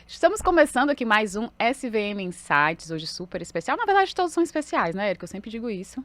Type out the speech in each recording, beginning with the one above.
Estamos começando aqui mais um SVM Insights, hoje super especial. Na verdade, todos são especiais, né, Érico? Eu sempre digo isso.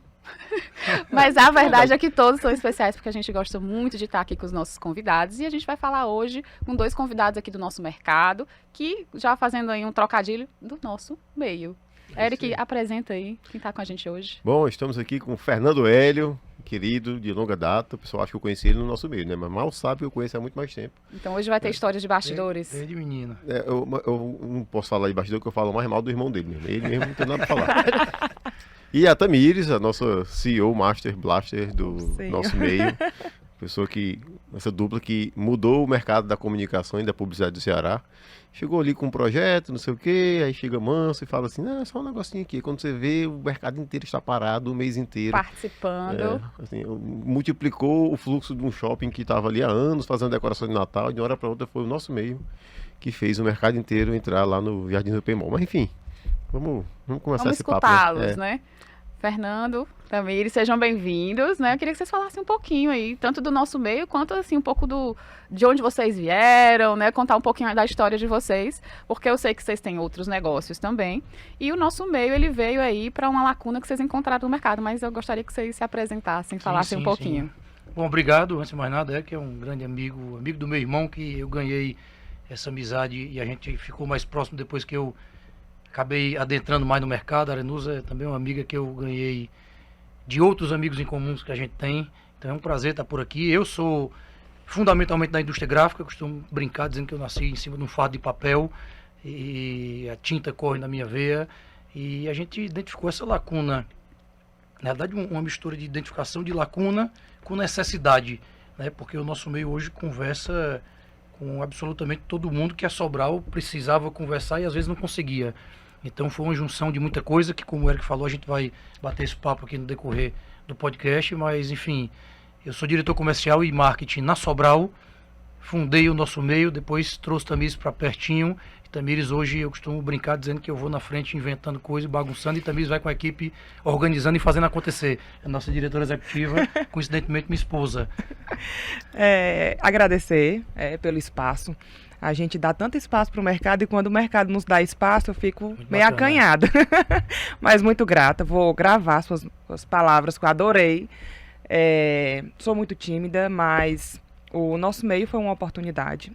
Mas a verdade é que todos são especiais porque a gente gosta muito de estar aqui com os nossos convidados e a gente vai falar hoje com dois convidados aqui do nosso mercado, que já fazendo aí um trocadilho do nosso meio. Eric, apresenta aí quem está com a gente hoje. Bom, estamos aqui com o Fernando Hélio, querido, de longa data. O pessoal acha que eu conheci ele no nosso meio, né? Mas mal sabe que eu conheço há muito mais tempo. Então hoje vai ter histórias de bastidores. Desde menino. Eu não posso falar de bastidor, porque eu falo mais mal do irmão dele mesmo. Ele mesmo não tem nada pra falar. E a Tamires, a nossa CEO Master Blaster do nosso meio. Essa dupla que mudou o mercado da comunicação e da publicidade do Ceará. Chegou ali com um projeto, não sei o quê, aí chega manso e fala assim, não, é só um negocinho aqui. Quando você vê, o mercado inteiro está parado, o mês inteiro. Participando. Assim, multiplicou o fluxo de um shopping que estava ali há anos fazendo decoração de Natal, e de uma hora para outra foi o nosso meio que fez o mercado inteiro entrar lá no Jardim do Pemol. Mas enfim, vamos começar esse papo. Vamos escutá-los, né? Fernando, Tamires, sejam bem-vindos, né? Eu queria que vocês falassem um pouquinho aí, tanto do nosso meio, quanto assim, um pouco de onde vocês vieram, né? Contar um pouquinho da história de vocês, porque eu sei que vocês têm outros negócios também. E o nosso meio, ele veio aí para uma lacuna que vocês encontraram no mercado, mas eu gostaria que vocês se apresentassem, falassem um pouquinho. Sim. Bom, obrigado, antes de mais nada, que é um grande amigo do meu irmão, que eu ganhei essa amizade e a gente ficou mais próximo depois que eu acabei adentrando mais no mercado. A Arenusa é também uma amiga que eu ganhei de outros amigos em comuns que a gente tem. Então é um prazer estar por aqui. Eu sou fundamentalmente da indústria gráfica, eu costumo brincar dizendo que eu nasci em cima de um fardo de papel e a tinta corre na minha veia. E a gente identificou essa lacuna, na verdade uma mistura de identificação de lacuna com necessidade, né? Porque o nosso meio hoje conversa com absolutamente todo mundo que a Sobral precisava conversar e às vezes não conseguia. Então foi uma junção de muita coisa que, como o Eric falou, a gente vai bater esse papo aqui no decorrer do podcast, mas enfim, eu sou diretor comercial e marketing na Sobral, fundei o nosso meio, depois trouxe Tamires para pertinho. Tamires hoje eu costumo brincar dizendo que eu vou na frente inventando coisa, bagunçando, e Tamires vai com a equipe organizando e fazendo acontecer. É a nossa diretora executiva, coincidentemente minha esposa. Agradecer pelo espaço. A gente dá tanto espaço para o mercado e quando o mercado nos dá espaço eu fico muito meio acanhada. Mas muito grata. Vou gravar suas palavras que eu adorei. Sou muito tímida, mas o nosso meio foi uma oportunidade.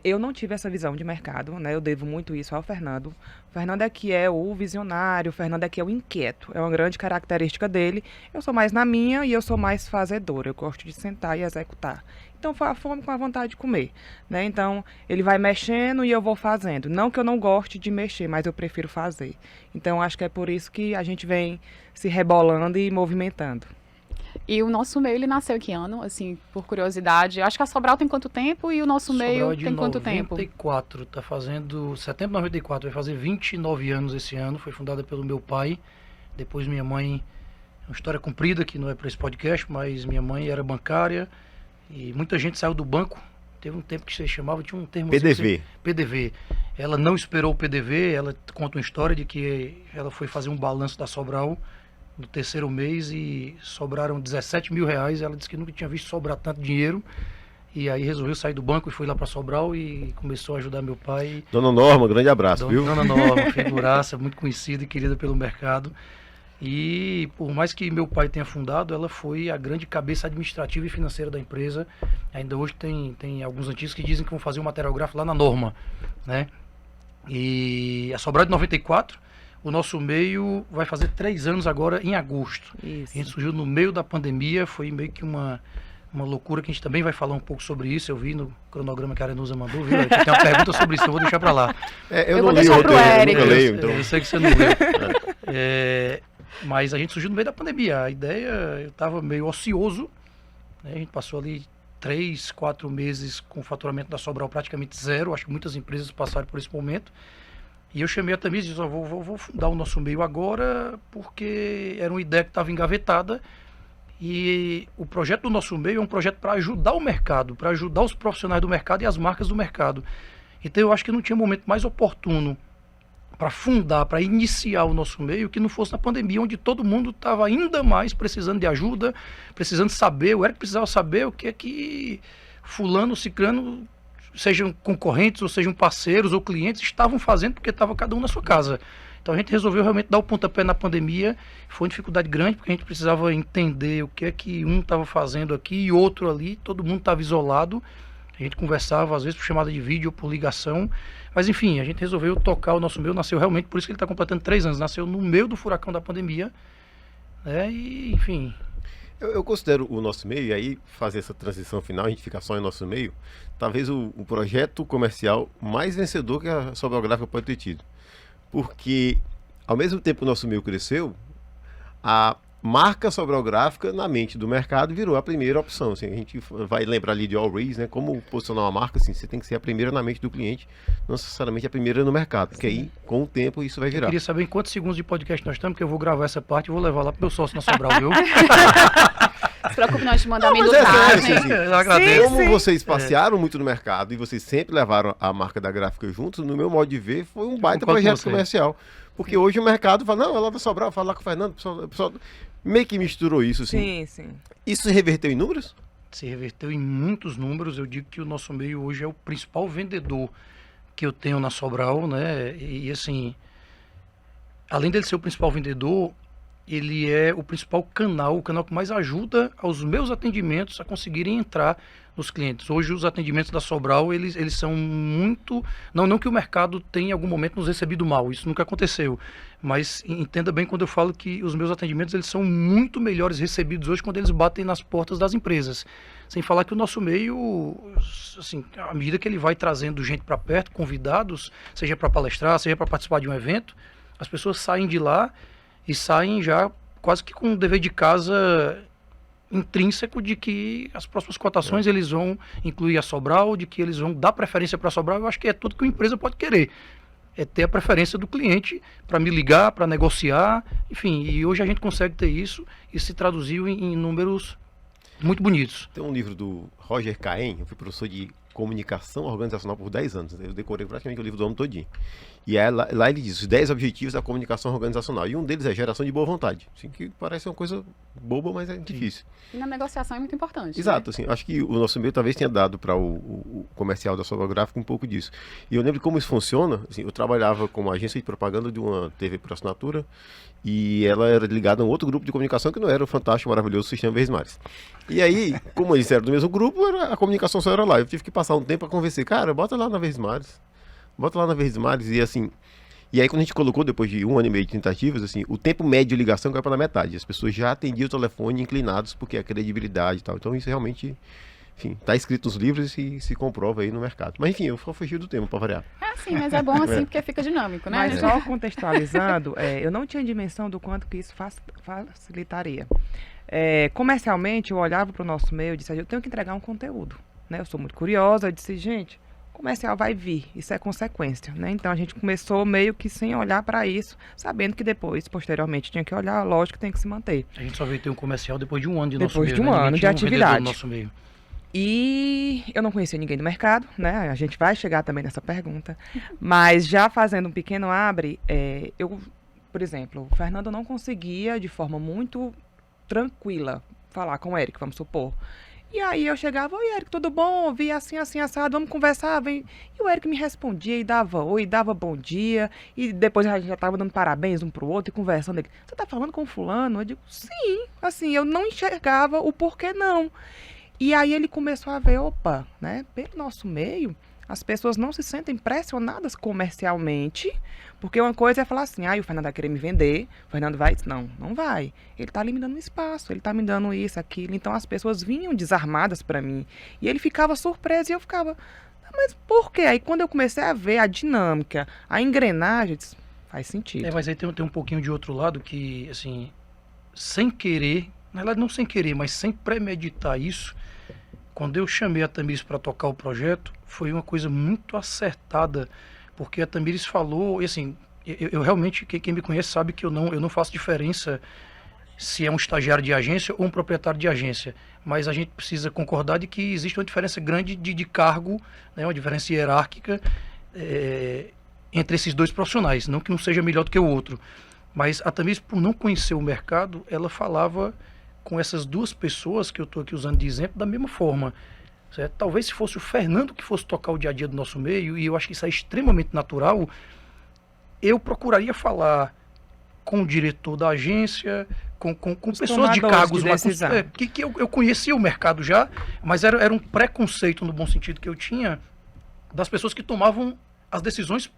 Eu não tive essa visão de mercado, né? Eu devo muito isso ao Fernando. O Fernando é que é o visionário, o Fernando é que é o inquieto. É uma grande característica dele. Eu sou mais na minha e eu sou mais fazedora. Eu gosto de sentar e executar. Então foi a fome com a vontade de comer, né? Então ele vai mexendo e eu vou fazendo. Não que eu não goste de mexer, mas eu prefiro fazer. Então acho que é por isso que a gente vem se rebolando e movimentando. E o nosso meio, ele nasceu em que ano? Assim, por curiosidade. Acho que a Sobral tem quanto tempo e o nosso meio tem quanto tempo? 94, tá fazendo setembro de 94, vai fazer 29 anos esse ano. Foi fundada pelo meu pai, depois minha mãe. Uma história comprida que não é para esse podcast, mas minha mãe era bancária e muita gente saiu do banco. Teve um tempo que você chamava, tinha um termo PDV. Assim, PDV. Ela não esperou o PDV, ela conta uma história de que ela foi fazer um balanço da Sobral no terceiro mês e sobraram 17 mil reais. Ela disse que nunca tinha visto sobrar tanto dinheiro. E aí resolveu sair do banco e foi lá para Sobral e começou a ajudar meu pai. Dona Norma, grande abraço, viu? Dona Norma, figuraça, muito conhecida e querida pelo mercado. E por mais que meu pai tenha fundado, ela foi a grande cabeça administrativa e financeira da empresa. Ainda hoje tem alguns antigos que dizem que vão fazer um material gráfico lá na Norma, né? E a Sobral de 94... O nosso meio vai fazer 3 anos agora em agosto. Isso. A gente surgiu no meio da pandemia, foi meio que uma loucura, que a gente também vai falar um pouco sobre isso. Eu vi no cronograma que a Arenusa mandou, viu? Tem uma pergunta sobre isso, eu vou deixar para lá. Eu não li o roteiro, eu leio, então. Eu sei que você não leu. Mas a gente surgiu no meio da pandemia. A ideia, eu estava meio ocioso, né? A gente passou ali 3, 4 meses com o faturamento da Sobral praticamente zero. Acho que muitas empresas passaram por esse momento. E eu chamei a Tamires e disse, vou fundar o nosso meio agora, porque era uma ideia que estava engavetada. E o projeto do nosso meio é um projeto para ajudar o mercado, para ajudar os profissionais do mercado e as marcas do mercado. Então eu acho que não tinha momento mais oportuno para fundar, para iniciar o nosso meio, que não fosse na pandemia, onde todo mundo estava ainda mais precisando de ajuda, precisando saber, o Eric precisava saber o que é que fulano, ciclano sejam concorrentes, ou sejam parceiros, ou clientes, estavam fazendo porque estava cada um na sua casa. Então a gente resolveu realmente dar o pontapé na pandemia. Foi uma dificuldade grande, porque a gente precisava entender o que é que um estava fazendo aqui e outro ali, todo mundo estava isolado. A gente conversava, às vezes, por chamada de vídeo ou por ligação. Mas, enfim, a gente resolveu tocar o nosso meio. Nasceu realmente, por isso que ele está completando 3 anos. Nasceu no meio do furacão da pandemia. Né? E, enfim... Eu considero o nosso meio, e aí fazer essa transição final, a gente ficar só em nosso meio, talvez o projeto comercial mais vencedor que a Sobrográfica pode ter tido. Porque, ao mesmo tempo que o nosso meio cresceu, a marca Sobrográfica na mente do mercado virou a primeira opção. Assim, a gente vai lembrar ali de Always, né? Como posicionar uma marca, assim, você tem que ser a primeira na mente do cliente, não necessariamente a primeira no mercado, porque aí, com o tempo, isso vai virar. Eu queria saber em quantos segundos de podcast nós estamos, que eu vou gravar essa parte e vou levar lá pro meu sócio na Sobral, viu? Se preocupe não de mandar mensagem. Eu agradeço. Como vocês passearam muito no mercado e vocês sempre levaram a marca da gráfica juntos, no meu modo de ver, foi um baita projeto comercial. Porque hoje o mercado fala, não, ela da Sobral, fala lá com o Fernando, o pessoal meio que misturou isso, assim. Sim. Isso reverteu em números? Se reverteu em muitos números. Eu digo que o nosso meio hoje é o principal vendedor que eu tenho na Sobral, né? E assim, além dele ser o principal vendedor, ele é o principal canal, o canal que mais ajuda aos meus atendimentos a conseguirem entrar nos clientes. Hoje os atendimentos da Sobral, eles são muito... Não que o mercado tenha em algum momento nos recebido mal, isso nunca aconteceu. Mas entenda bem quando eu falo que os meus atendimentos, eles são muito melhores recebidos hoje quando eles batem nas portas das empresas. Sem falar que o nosso meio, assim, à medida que ele vai trazendo gente para perto, convidados, seja para palestrar, seja para participar de um evento, as pessoas saem de lá e saem já quase que com um dever de casa intrínseco de que as próximas cotações eles vão incluir a Sobral, de que eles vão dar preferência para a Sobral. Eu acho que é tudo que uma empresa pode querer. É ter a preferência do cliente para me ligar, para negociar, enfim. E hoje a gente consegue ter isso e se traduziu em números muito bonitos. Tem um livro do Roger Cahen, eu fui professor de comunicação organizacional por 10 anos. Eu decorei praticamente o livro do ano todinho. E aí, lá ele diz os 10 objetivos da comunicação organizacional. E um deles é geração de boa vontade. Assim, que parece uma coisa boba, mas é difícil. E na negociação é muito importante. Exato. Né? Assim, acho que o nosso meio talvez tenha dado para o comercial da Sobrográfica um pouco disso. E eu lembro como isso funciona. Assim, eu trabalhava como agência de propaganda de uma TV por assinatura. E ela era ligada a um outro grupo de comunicação que não era o fantástico, maravilhoso Sistema Verdes Mares. E aí, como eles eram do mesmo grupo, a comunicação só era lá. Eu tive que passar um tempo para convencer. Cara, bota lá na Verdes Mares. Bota lá na Verdes Mares e assim... E aí quando a gente colocou, depois de 1 ano e meio de tentativas, assim, o tempo médio de ligação caiu para metade. As pessoas já atendiam o telefone inclinados, porque a credibilidade e tal. Então isso realmente, enfim, tá escrito nos livros e se comprova aí no mercado. Mas enfim, eu só fugi do tema para variar. Sim, mas é bom assim, porque fica dinâmico, né? Mas só contextualizando, eu não tinha dimensão do quanto que isso facilitaria. Comercialmente, eu olhava para o nosso meio e disse, eu tenho que entregar um conteúdo. Né? Eu sou muito curiosa, eu disse, gente... comercial vai vir, isso é consequência, né? Então a gente começou meio que sem olhar para isso, sabendo que depois, posteriormente, tinha que olhar, lógico que tem que se manter. A gente só veio ter um comercial depois de 1 ano de nosso meio. Depois de um ano de atividade. Nosso meio. E eu não conhecia ninguém do mercado, né? A gente vai chegar também nessa pergunta. Mas já fazendo um pequeno abre, eu, por exemplo, o Fernando não conseguia, de forma muito tranquila, falar com o Eric, vamos supor. E aí eu chegava, oi Eric, tudo bom? Vi assim, assim, assado, vamos conversar, vem. E o Eric me respondia e dava oi, dava bom dia. E depois a gente já estava dando parabéns um pro outro e conversando. Ele, você tá falando com fulano? Eu digo, sim. Assim, eu não enxergava o porquê não. E aí ele começou a ver, opa, né? Pelo nosso meio, as pessoas não se sentem pressionadas comercialmente, porque uma coisa é falar assim, o Fernando vai querer me vender, o Fernando vai, não vai. Ele tá ali me dando um espaço, ele tá me dando isso, aquilo. Então as pessoas vinham desarmadas para mim. E ele ficava surpreso e eu ficava, mas por quê? Aí quando eu comecei a ver a dinâmica, a engrenagem, eu disse, faz sentido. Mas aí tem um pouquinho de outro lado que, assim, sem querer, na verdade não sem querer, mas sem premeditar isso, quando eu chamei a Tamires para tocar o projeto, foi uma coisa muito acertada, porque a Tamires falou, e assim, eu realmente, quem me conhece sabe que eu não faço diferença se é um estagiário de agência ou um proprietário de agência, mas a gente precisa concordar de que existe uma diferença grande de cargo, né, uma diferença hierárquica entre esses dois profissionais, não que um seja melhor do que o outro, mas a Tamires, por não conhecer o mercado, ela falava com essas duas pessoas que eu estou aqui usando de exemplo da mesma forma. certo? Talvez se fosse o Fernando que fosse tocar o dia a dia do nosso meio, e eu acho que isso é extremamente natural, eu procuraria falar com o diretor da agência, com pessoas de cargos mais que eu conhecia o mercado já, mas era um preconceito no bom sentido que eu tinha das pessoas que tomavam as decisões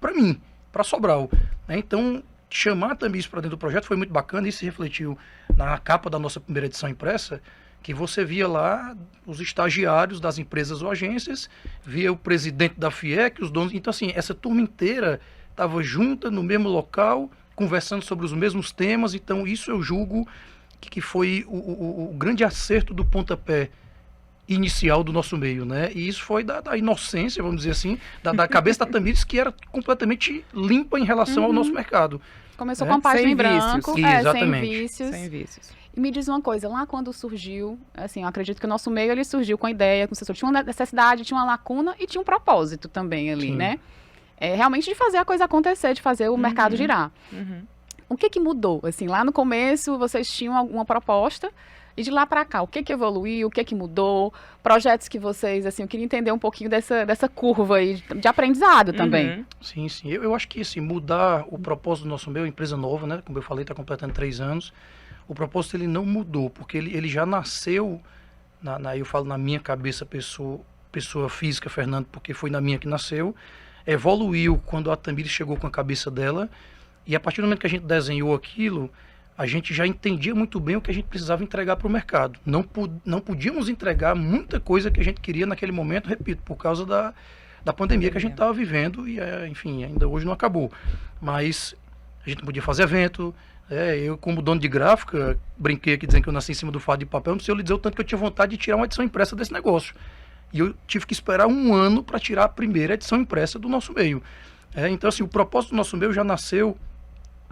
para mim, para Sobral, né? Então, chamar a Tamires para dentro do projeto foi muito bacana, isso se refletiu na capa da nossa primeira edição impressa, que você via lá os estagiários das empresas ou agências, via o presidente da FIEC, os donos. Então, assim, essa turma inteira estava junta no mesmo local, conversando sobre os mesmos temas. Então, isso eu julgo que foi o grande acerto do pontapé inicial do nosso meio, né? E isso foi da inocência, vamos dizer assim, da cabeça da Tamires, que era completamente limpa em relação ao nosso mercado. Começou com a página em branco, exatamente. Sem vícios. E me diz uma coisa, lá quando surgiu, assim, eu acredito que o nosso meio, ele surgiu com a ideia, com o assessor, tinha uma necessidade, tinha uma lacuna e tinha um propósito também ali, né? Realmente de fazer a coisa acontecer, de fazer o mercado girar. O que mudou? Assim, lá no começo, vocês tinham alguma proposta, e de lá para cá, o que evoluiu, o que mudou, projetos que vocês, assim, eu queria entender um pouquinho dessa curva aí de aprendizado também. Sim. Eu acho que, assim, mudar o propósito do nosso meio, empresa nova, né? Como eu falei, está completando 3 anos. O propósito, ele não mudou, porque ele já nasceu, eu falo na minha cabeça, pessoa física, Fernando, porque foi na minha que nasceu, evoluiu quando a Tamires chegou com a cabeça dela, e a partir do momento que a gente desenhou aquilo, a gente já entendia muito bem o que a gente precisava entregar para o mercado. Não podíamos entregar muita coisa que a gente queria naquele momento, repito, por causa da pandemia que a gente estava vivendo e, enfim, ainda hoje não acabou. Mas a gente não podia fazer evento. Eu, como dono de gráfica, brinquei aqui dizendo que eu nasci em cima do fardo de papel, não sei eu lhe dizer o tanto que eu tinha vontade de tirar uma edição impressa desse negócio. E eu tive que esperar 1 ano para tirar a primeira edição impressa do nosso meio. Então, assim, o propósito do nosso meio já nasceu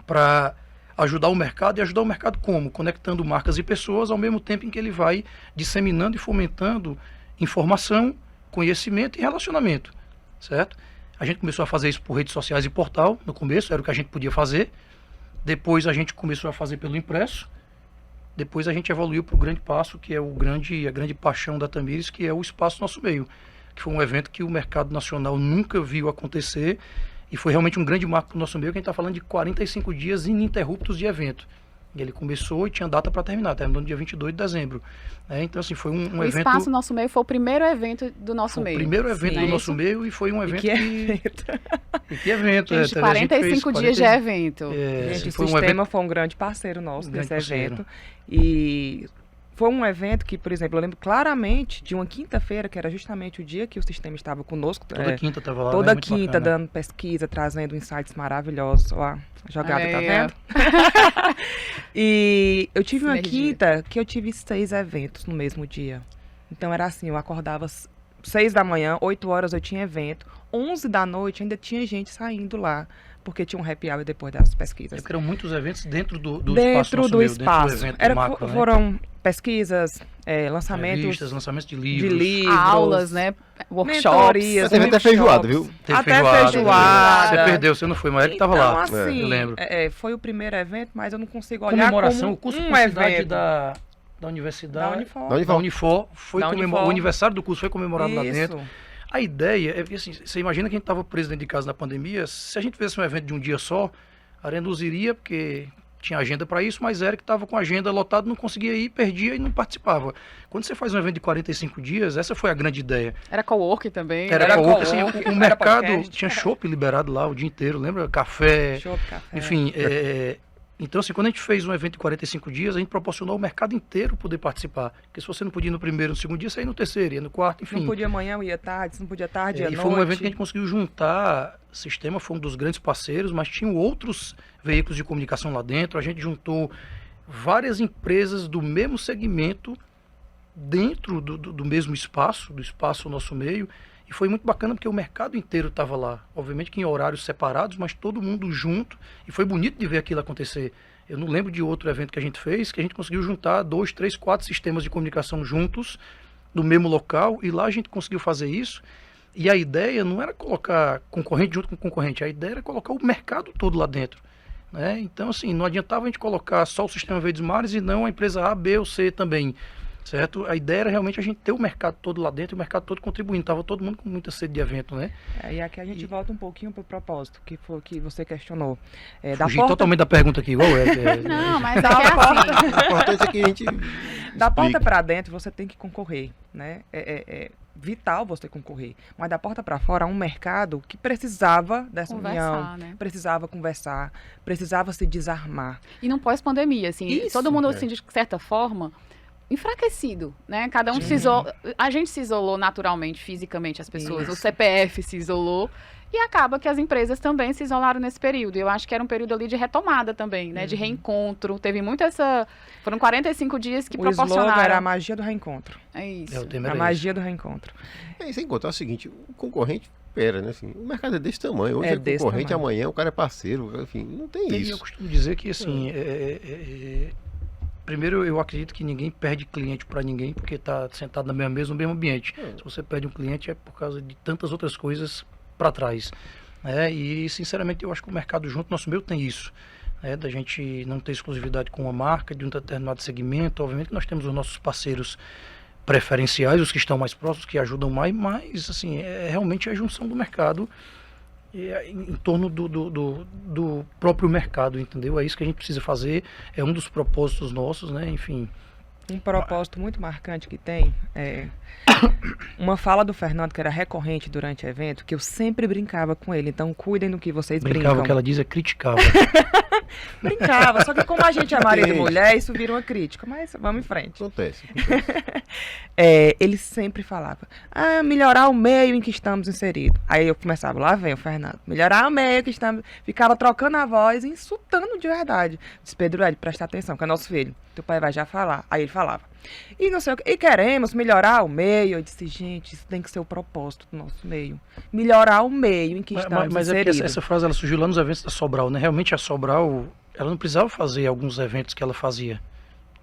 para ajudar o mercado, e ajudar o mercado como? Conectando marcas e pessoas ao mesmo tempo em que ele vai disseminando e fomentando informação, conhecimento e relacionamento, certo? A gente começou a fazer isso por redes sociais e portal, no começo, era o que a gente podia fazer. Depois a gente começou a fazer pelo impresso. Depois a gente evoluiu para o grande passo, que é a grande paixão da Tamires, que é o Espaço Nosso Meio, que foi um evento que o mercado nacional nunca viu acontecer. E foi realmente um grande marco para o nosso meio, que a gente está falando de 45 dias ininterruptos de evento. E ele começou e tinha data para terminou no dia 22 de dezembro. Então, assim, foi um evento... O Espaço Nosso Meio foi o primeiro evento do nosso meio. O primeiro evento do nosso meio, e foi um evento E que evento. Gente, 45 dias de evento. Gente, o Sistema foi um grande parceiro nosso nesse evento. E... foi um evento que, por exemplo, eu lembro claramente de uma quinta-feira, que era justamente o dia que o Sistema estava conosco. Toda quinta estava lá. Toda quinta, dando pesquisa, trazendo insights maravilhosos. Ó, a jogada, tá vendo? E eu tive uma quinta que eu tive 6 eventos no mesmo dia. Então era assim, eu acordava 6 da manhã, 8 horas eu tinha evento. 11 da noite ainda tinha gente saindo lá, porque tinha um happy hour depois das pesquisas. Eram muitos eventos dentro do espaço. Dentro do evento macro, foram pesquisas, lançamentos. Revistas, lançamentos de livros. Aulas, né? Workshops. Esse evento é feijoada, viu? Até feijoada. Você perdeu, você não foi, mas ele estava lá. Assim, eu lembro. Foi o primeiro evento, mas eu não consigo olhar comemoração, como o curso de evento da universidade. Da Unifor. O aniversário do curso foi comemorado lá dentro. A ideia é que, assim, você imagina que a gente estava preso dentro de casa na pandemia, se a gente fizesse um evento de um dia só, a Arenas iria, porque tinha agenda para isso, mas Eric estava com a agenda lotada, não conseguia ir, perdia e não participava. Quando você faz um evento de 45 dias, essa foi a grande ideia. Era coworking também. Era coworking, assim, o mercado tinha chopp liberado lá o dia inteiro, lembra? Café, enfim. Então, assim, quando a gente fez um evento de 45 dias, a gente proporcionou ao mercado inteiro poder participar. Porque se você não podia ir no primeiro, no segundo dia, você ia no terceiro, ia no quarto, enfim. Não podia amanhã, ia tarde, se não podia tarde, ia noite. E foi um evento que a gente conseguiu juntar. O Sistema foi um dos grandes parceiros, mas tinham outros veículos de comunicação lá dentro. A gente juntou várias empresas do mesmo segmento dentro do mesmo espaço, do Espaço Nosso Meio. E foi muito bacana porque o mercado inteiro estava lá. Obviamente que em horários separados, mas todo mundo junto. E foi bonito de ver aquilo acontecer. Eu não lembro de outro evento que a gente fez, que a gente conseguiu juntar 2, 3, 4 sistemas de comunicação juntos, no mesmo local. E lá a gente conseguiu fazer isso. E a ideia não era colocar concorrente junto com concorrente. A ideia era colocar o mercado todo lá dentro. Então, assim, não adiantava a gente colocar só o Sistema Verdes Mares e não a empresa A, B ou C também. certo? A ideia era realmente a gente ter o mercado todo lá dentro, o mercado todo contribuindo, estava todo mundo com muita sede de evento, né? E aqui a gente volta um pouquinho para o propósito, que foi o que você questionou. Fugi totalmente da pergunta aqui, igual Não, mas é que é assim. O importante é que a gente Da porta explique. para dentro você tem que concorrer, né? É vital você concorrer. Mas da porta para fora, um mercado que precisava dessa união, Né? precisava conversar, precisava se desarmar. E não pós-pandemia, assim, Isso, todo mundo, assim, de certa forma, enfraquecido, né? Cada um se isolou, a gente se isolou naturalmente, fisicamente, as pessoas, o CPF se isolou, e acaba que as empresas também se isolaram nesse período. E eu acho que era um período ali de retomada também, né? De reencontro, teve muito essa... Foram 45 dias que O slogan proporcionaram... era a magia do reencontro. É isso. o tema A era magia do reencontro. Sem contar o seguinte, o concorrente pera, né? Assim, o mercado é desse tamanho. Hoje É é desse concorrente, tamanho. amanhã o cara é parceiro. Enfim, não tem E eu isso. costumo dizer que, assim, primeiro eu acredito que ninguém perde cliente para ninguém porque está sentado na mesma mesa, no mesmo ambiente. Se você perde um cliente é por causa de tantas outras coisas para trás. E, sinceramente, eu acho que o mercado junto, nosso meio tem isso. Da gente não ter exclusividade com uma marca, de um determinado segmento. Obviamente que nós temos os nossos parceiros preferenciais, os que estão mais próximos, que ajudam mais, mas, assim, realmente a junção do mercado em torno do próprio mercado, entendeu? É isso que a gente precisa fazer, é um dos propósitos nossos, né? Enfim. Um propósito muito marcante que tem é uma fala do Fernando que era recorrente durante o evento, que eu sempre brincava com ele. Então, cuidem do que vocês Brincava, brincam. que ela diz é criticava. Brincava, só que como a gente é marido e mulher, isso vira uma crítica. Mas vamos em frente. Acontece. Ele sempre falava, melhorar o meio em que estamos inseridos. Aí eu começava, lá vem o Fernando, melhorar o meio que estamos... Ficava trocando a voz e insultando de verdade. Disse, Pedro Ed, presta atenção, que é nosso filho. Teu pai vai já falar. Aí ele falava. E não sei o que. E queremos melhorar o meio. Eu disse, gente, isso tem que ser o propósito do nosso meio. Melhorar o meio em que estamos mas é porque inseridos. essa frase ela surgiu lá nos eventos da Sobral, né? Realmente a Sobral, ela não precisava fazer alguns eventos que ela fazia,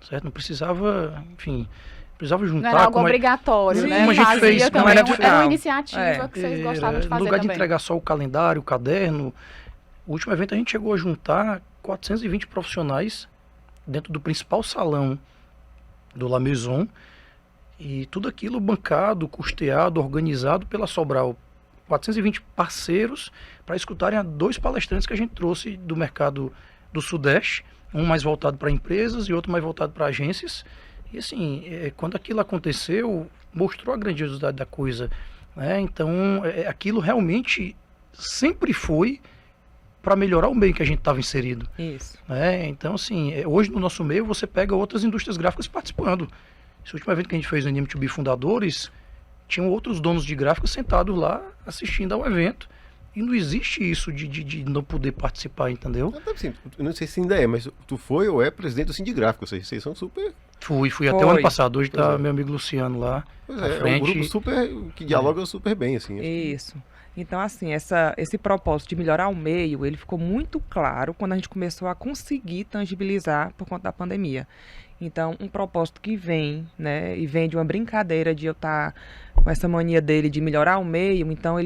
certo? Não precisava, enfim, precisava juntar. Não era algo obrigatório, Sim, né? como a gente Fazia fez, também, não era uma iniciativa que vocês gostavam de no fazer lugar de também. entregar só o calendário, o caderno, o último evento a gente chegou a juntar 420 profissionais dentro do principal salão do La Maison, e tudo aquilo bancado, custeado, organizado pela Sobral. 420 parceiros para escutarem a 2 palestrantes que a gente trouxe do mercado do Sudeste, um mais voltado para empresas e outro mais voltado para agências. E assim, quando aquilo aconteceu, mostrou a grandiosidade da coisa, né? Então, aquilo realmente sempre foi para melhorar o meio que a gente estava inserido. Isso. Então, assim, hoje no nosso meio você pega outras indústrias gráficas participando. Esse último evento que a gente fez no NM2B Fundadores, tinham outros donos de gráficos sentados lá assistindo ao evento. E não existe isso de não poder participar, entendeu? Assim, eu não sei se ainda é, mas tu foi ou é presidente do Sindigráfico, ou seja, vocês são super... Fui até o ano passado, hoje está meu amigo Luciano lá. Pois à é, frente. um grupo super, que dialoga super bem, assim. Isso. Então, assim, esse propósito de melhorar o meio, ele ficou muito claro quando a gente começou a conseguir tangibilizar por conta da pandemia. Então, um propósito que vem, né, e vem de uma brincadeira de eu estar com essa mania dele de melhorar o meio, então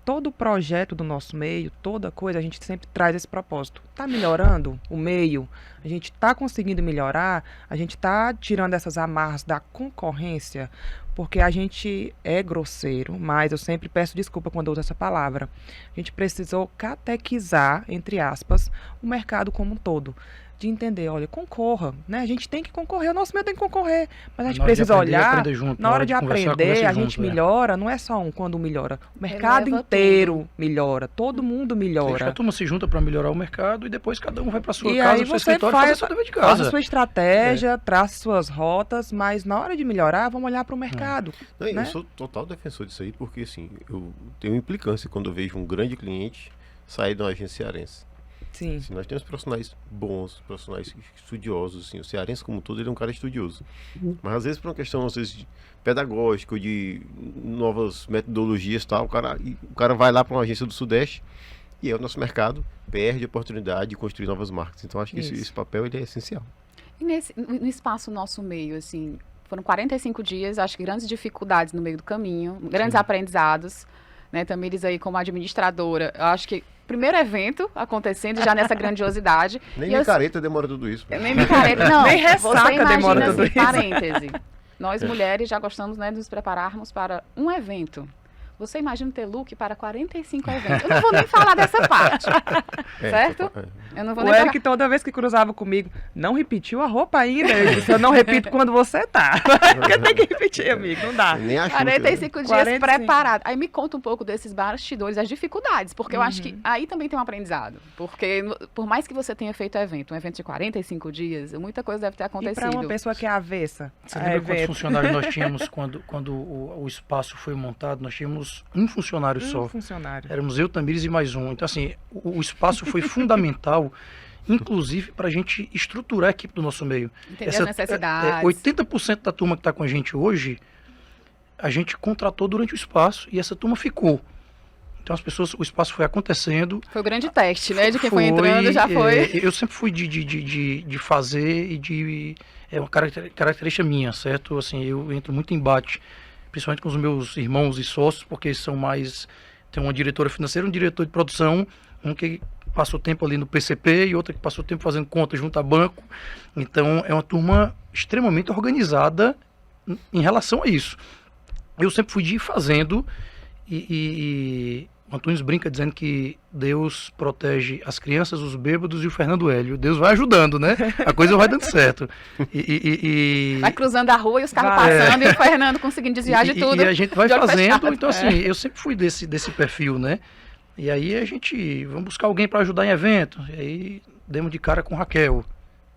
todo o projeto do nosso meio, toda coisa, a gente sempre traz esse propósito. Está melhorando o meio? A gente está conseguindo melhorar? A gente está tirando essas amarras da concorrência? Porque a gente é grosseiro, mas eu sempre peço desculpa quando eu uso essa palavra. A gente precisou catequizar, entre aspas, o mercado como um todo. De entender, olha, concorra, né? A gente tem que concorrer, o nosso meio tem que concorrer, mas a gente precisa olhar, na hora de aprender, a gente melhora, não é só quando melhora, o mercado inteiro melhora, todo mundo melhora. A turma se junta para melhorar o mercado e depois cada um vai para sua e casa, aí pro seu você escritório, fazer seu dever de casa. faz a sua estratégia, traça suas rotas, mas na hora de melhorar, vamos olhar para o mercado. Não, né? Eu sou total defensor disso aí, porque assim, eu tenho implicância quando eu vejo um grande cliente sair de uma agência cearense. Sim. Assim, nós temos profissionais bons, profissionais estudiosos, assim, o cearense como um todo, ele é um cara estudioso. Mas às vezes por uma questão, às vezes, pedagógica, de novas metodologias e tal, o cara vai lá para uma agência do Sudeste e aí o nosso mercado perde a oportunidade de construir novas marcas. Então acho que esse papel ele é essencial. E no espaço nosso meio, assim, foram 45 dias, acho que grandes dificuldades no meio do caminho, grandes aprendizados, né? Tamires aí como administradora, eu acho que primeiro evento acontecendo já nessa grandiosidade. Nem micareta demora tudo isso. Nem micareta, não. Nem ressaca você imagina demora tudo assim, isso. parêntese. Nós mulheres já gostamos, né, de nos prepararmos para um evento. Você imagina ter look para 45 eventos. Eu não vou nem falar dessa parte, certo? Eu não vou O nem Eric, toda vez que cruzava comigo, não repetiu a roupa ainda. Eu disse, eu não repito quando você tá. Porque tem que repetir, amigo, não dá. Nem acho 45 dias 45. preparado. Aí me conta um pouco desses bastidores, as dificuldades, porque eu acho que aí também tem um aprendizado. Porque por mais que você tenha feito um evento de 45 dias, muita coisa deve ter E acontecido. para uma pessoa que é avessa. Você lembra quantos funcionários nós tínhamos quando o espaço foi montado? Nós tínhamos um funcionário só. Funcionário. Éramos eu, Tamires e mais um. Então, assim, o espaço foi fundamental, inclusive para a gente estruturar a equipe do nosso meio. Entender as necessidades. 80% da turma que está com a gente hoje, a gente contratou durante o espaço e essa turma ficou. Então, as pessoas, o espaço foi acontecendo. Foi o grande teste, né? De quem foi entrando, já foi. Eu sempre fui de fazer e de... É uma característica minha, certo? Assim, eu entro muito em embate, principalmente com os meus irmãos e sócios, porque eles são mais... Tem uma diretora financeira, um diretor de produção, um que passou tempo ali no PCP e outro que passou tempo fazendo conta junto a banco. Então, é uma turma extremamente organizada em relação a isso. Eu sempre fui de ir fazendo e o Antunes brinca dizendo que Deus protege as crianças, os bêbados e o Fernando Hélio. Deus vai ajudando, né? A coisa vai dando certo. Vai cruzando a rua e os carros passando e o Fernando conseguindo desviar de tudo. E a gente vai fazendo. Fechado. Então, assim, eu sempre fui desse perfil, né? E aí a gente, vamos buscar alguém para ajudar em evento. E aí demos de cara com Raquel.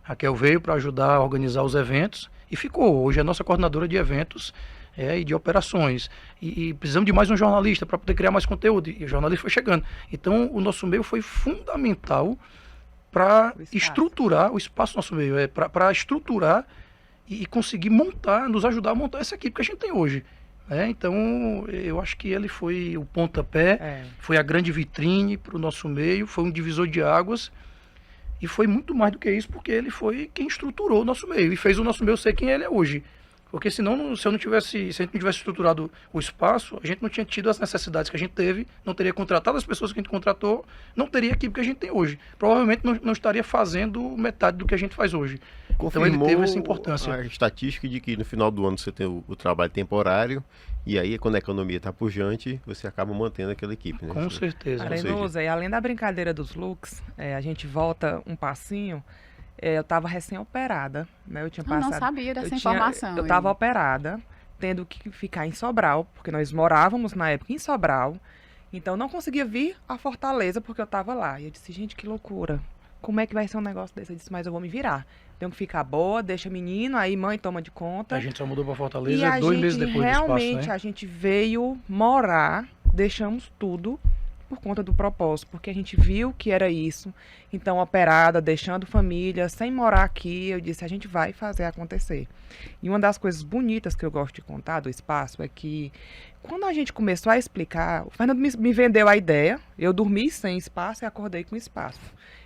Raquel veio para ajudar a organizar os eventos e ficou. Hoje é a nossa coordenadora de eventos e de operações. E precisamos de mais um jornalista para poder criar mais conteúdo. E o jornalista foi chegando. Então, o nosso meio foi fundamental para estruturar o espaço do nosso meio. Para estruturar e conseguir montar, nos ajudar a montar essa equipe que a gente tem hoje. Então, eu acho que ele foi o pontapé, foi a grande vitrine para o nosso meio, foi um divisor de águas. E foi muito mais do que isso, porque ele foi quem estruturou o nosso meio e fez o nosso meio ser quem ele é hoje. Porque senão, se a gente não tivesse estruturado o espaço, a gente não tinha tido as necessidades que a gente teve, não teria contratado as pessoas que a gente contratou, não teria a equipe que a gente tem hoje. Provavelmente não estaria fazendo metade do que a gente faz hoje. Confirmou então ele teve essa importância. A estatística de que no final do ano você tem o trabalho temporário e aí quando a economia está pujante, você acaba mantendo aquela equipe, né? Com certeza. Arenusa, e além da brincadeira dos looks, a gente volta um passinho. Eu estava recém-operada, né? Eu tinha passado. Não sabia dessa informação. Eu estava operada, tendo que ficar em Sobral, porque nós morávamos na época em Sobral. Então não conseguia vir a Fortaleza porque eu estava lá. E eu disse, gente, que loucura. Como é que vai ser um negócio desse? Eu disse, mas eu vou me virar. Tenho que ficar boa, deixa menino, aí mãe toma de conta. A gente só mudou para Fortaleza 2 meses depois do espaço, né? Realmente, a gente veio morar, deixamos tudo por conta do propósito, porque a gente viu que era isso. Então, operada, deixando família, sem morar aqui, eu disse, a gente vai fazer acontecer. E uma das coisas bonitas que eu gosto de contar do espaço é que, quando a gente começou a explicar, o Fernando me vendeu a ideia, eu dormi sem espaço e acordei com espaço.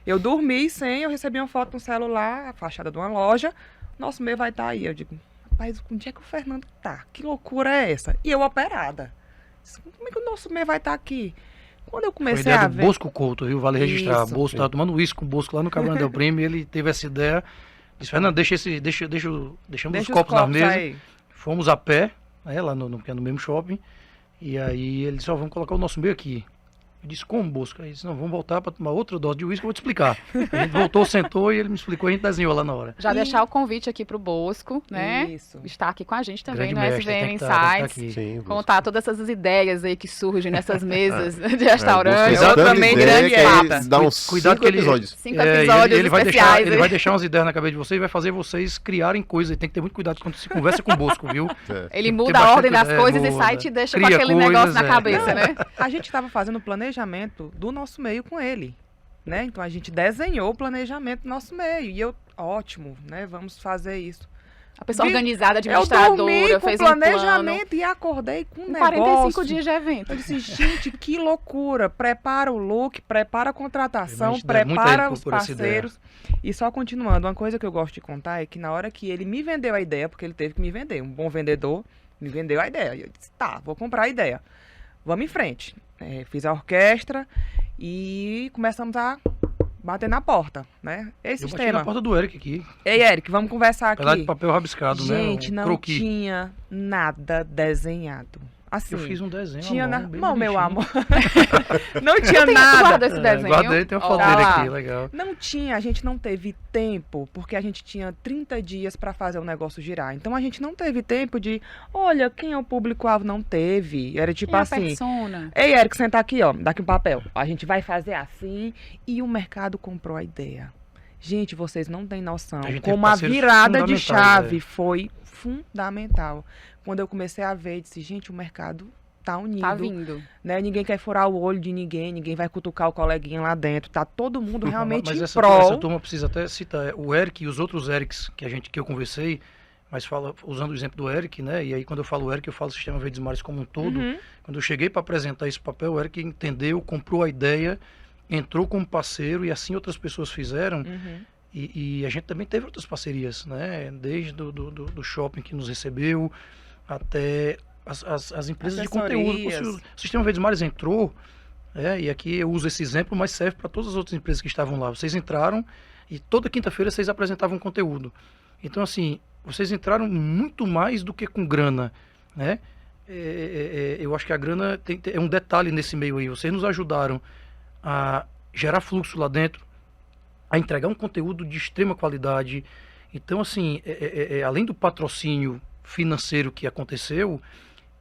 Eu dormi sem, eu recebi uma foto no celular, a fachada de uma loja, nosso meio vai estar aí. Eu digo, rapaz, onde é que o Fernando tá? Que loucura é essa? E eu operada. Como é que o nosso meio vai estar aqui? Quando eu comecei a ver... Bosco Couto, viu? Vale registrar. Isso. Bosco estava tomando uísque com o Bosco lá no Cabrão del Prêmio e ele teve essa ideia. Disse, Fernando, deixamos os copos na mesa. Aí. Fomos a pé, lá no mesmo shopping. E aí ele disse, vamos colocar o nosso meio aqui. Eu disse, como, Bosco? Ele disse, não, vamos voltar para tomar outra dose de uísque que eu vou te explicar. A gente voltou, sentou e ele me explicou e a gente desenhou lá na hora. Já deixar o convite aqui para o Bosco, né? Isso. Estar aqui com a gente também Grande no mestre, SVM tem que estar Insights. aqui. Sim, Contar todas essas ideias aí que surgem nessas mesas de restaurante. Eu também grande é dá uns Cuidado 5 que ele- episódios. 5 episódios ele vai especiais. ele vai deixar umas ideias na cabeça de vocês e vai fazer vocês criarem coisas. E tem que ter muito cuidado quando se conversa com o Bosco, viu? Ele Tem que ter muda a bastante ordem das cuidado, coisas e muda. sai e te deixa com Cria aquele negócio coisas, na cabeça, né? A gente estava fazendo o planejamento do nosso meio com ele, né? Então a gente desenhou o planejamento do nosso meio. E eu, ótimo, né? Vamos fazer isso. A pessoa organizada, Eu dormi administradora, com fez um plano. planejamento e acordei com um Com negócio. 45 dias de evento. Eu disse, gente, que loucura. Prepara o look, prepara a contratação, Mas dá muita prepara época os por essa ideia. parceiros. E só continuando, uma coisa que eu gosto de contar é que na hora que ele me vendeu a ideia, porque ele teve que me vender, um bom vendedor me vendeu a ideia. E eu disse, tá, vou comprar a ideia. Vamos em frente. Fiz a orquestra e começamos a bater na porta, né? Esse Eu bati sistema. na porta do Eric aqui. Ei, Eric, vamos conversar Pedaço de aqui. papel rabiscado, né? Gente, Um não croquis. tinha nada desenhado. Assim, Eu fiz um desenho tinha à na... mão, bem Bom, meu bonitinho. amor. Não tinha Tu nada. guarda esse desenho? Guardei, tem uma foto Ó, dele lá. aqui, legal. Não tinha, a gente não teve tempo, porque a gente tinha 30 dias para fazer o negócio girar. Então a gente não teve tempo de, olha, quem é o público-alvo? Não teve. Era tipo Quem é a assim. persona? Ei, Eric, senta aqui, ó. Dá aqui um papel. A gente vai fazer assim. E o mercado comprou a ideia. Gente, vocês não têm noção. A gente teve Como a parceiros virada de fundamentais, chave foi fundamental. Quando eu comecei a ver, eu disse, gente, o mercado tá unido. Tá vindo. Né? Ninguém quer furar o olho de ninguém, ninguém vai cutucar o coleguinha lá dentro. Tá todo mundo realmente Mas em essa prol. turma precisa até citar o Eric e os outros Erics que eu conversei, mas usando o exemplo do Eric, né? E aí quando eu falo Eric, eu falo Sistema Verdes Mares como um todo. Uhum. Quando eu cheguei para apresentar esse papel, o Eric entendeu, comprou a ideia, entrou como parceiro e assim outras pessoas fizeram. Uhum. E a gente também teve outras parcerias, né? Desde do shopping que nos recebeu até as empresas de conteúdo. Assessorias. O Sistema Verdes Mares entrou, e aqui eu uso esse exemplo, mas serve para todas as outras empresas que estavam lá. Vocês entraram e toda quinta-feira vocês apresentavam conteúdo. Então, assim, vocês entraram muito mais do que com grana, né? Eu acho que a grana é um detalhe nesse meio aí. Vocês nos ajudaram a gerar fluxo lá dentro, a entregar um conteúdo de extrema qualidade. Então, assim, além do patrocínio financeiro que aconteceu,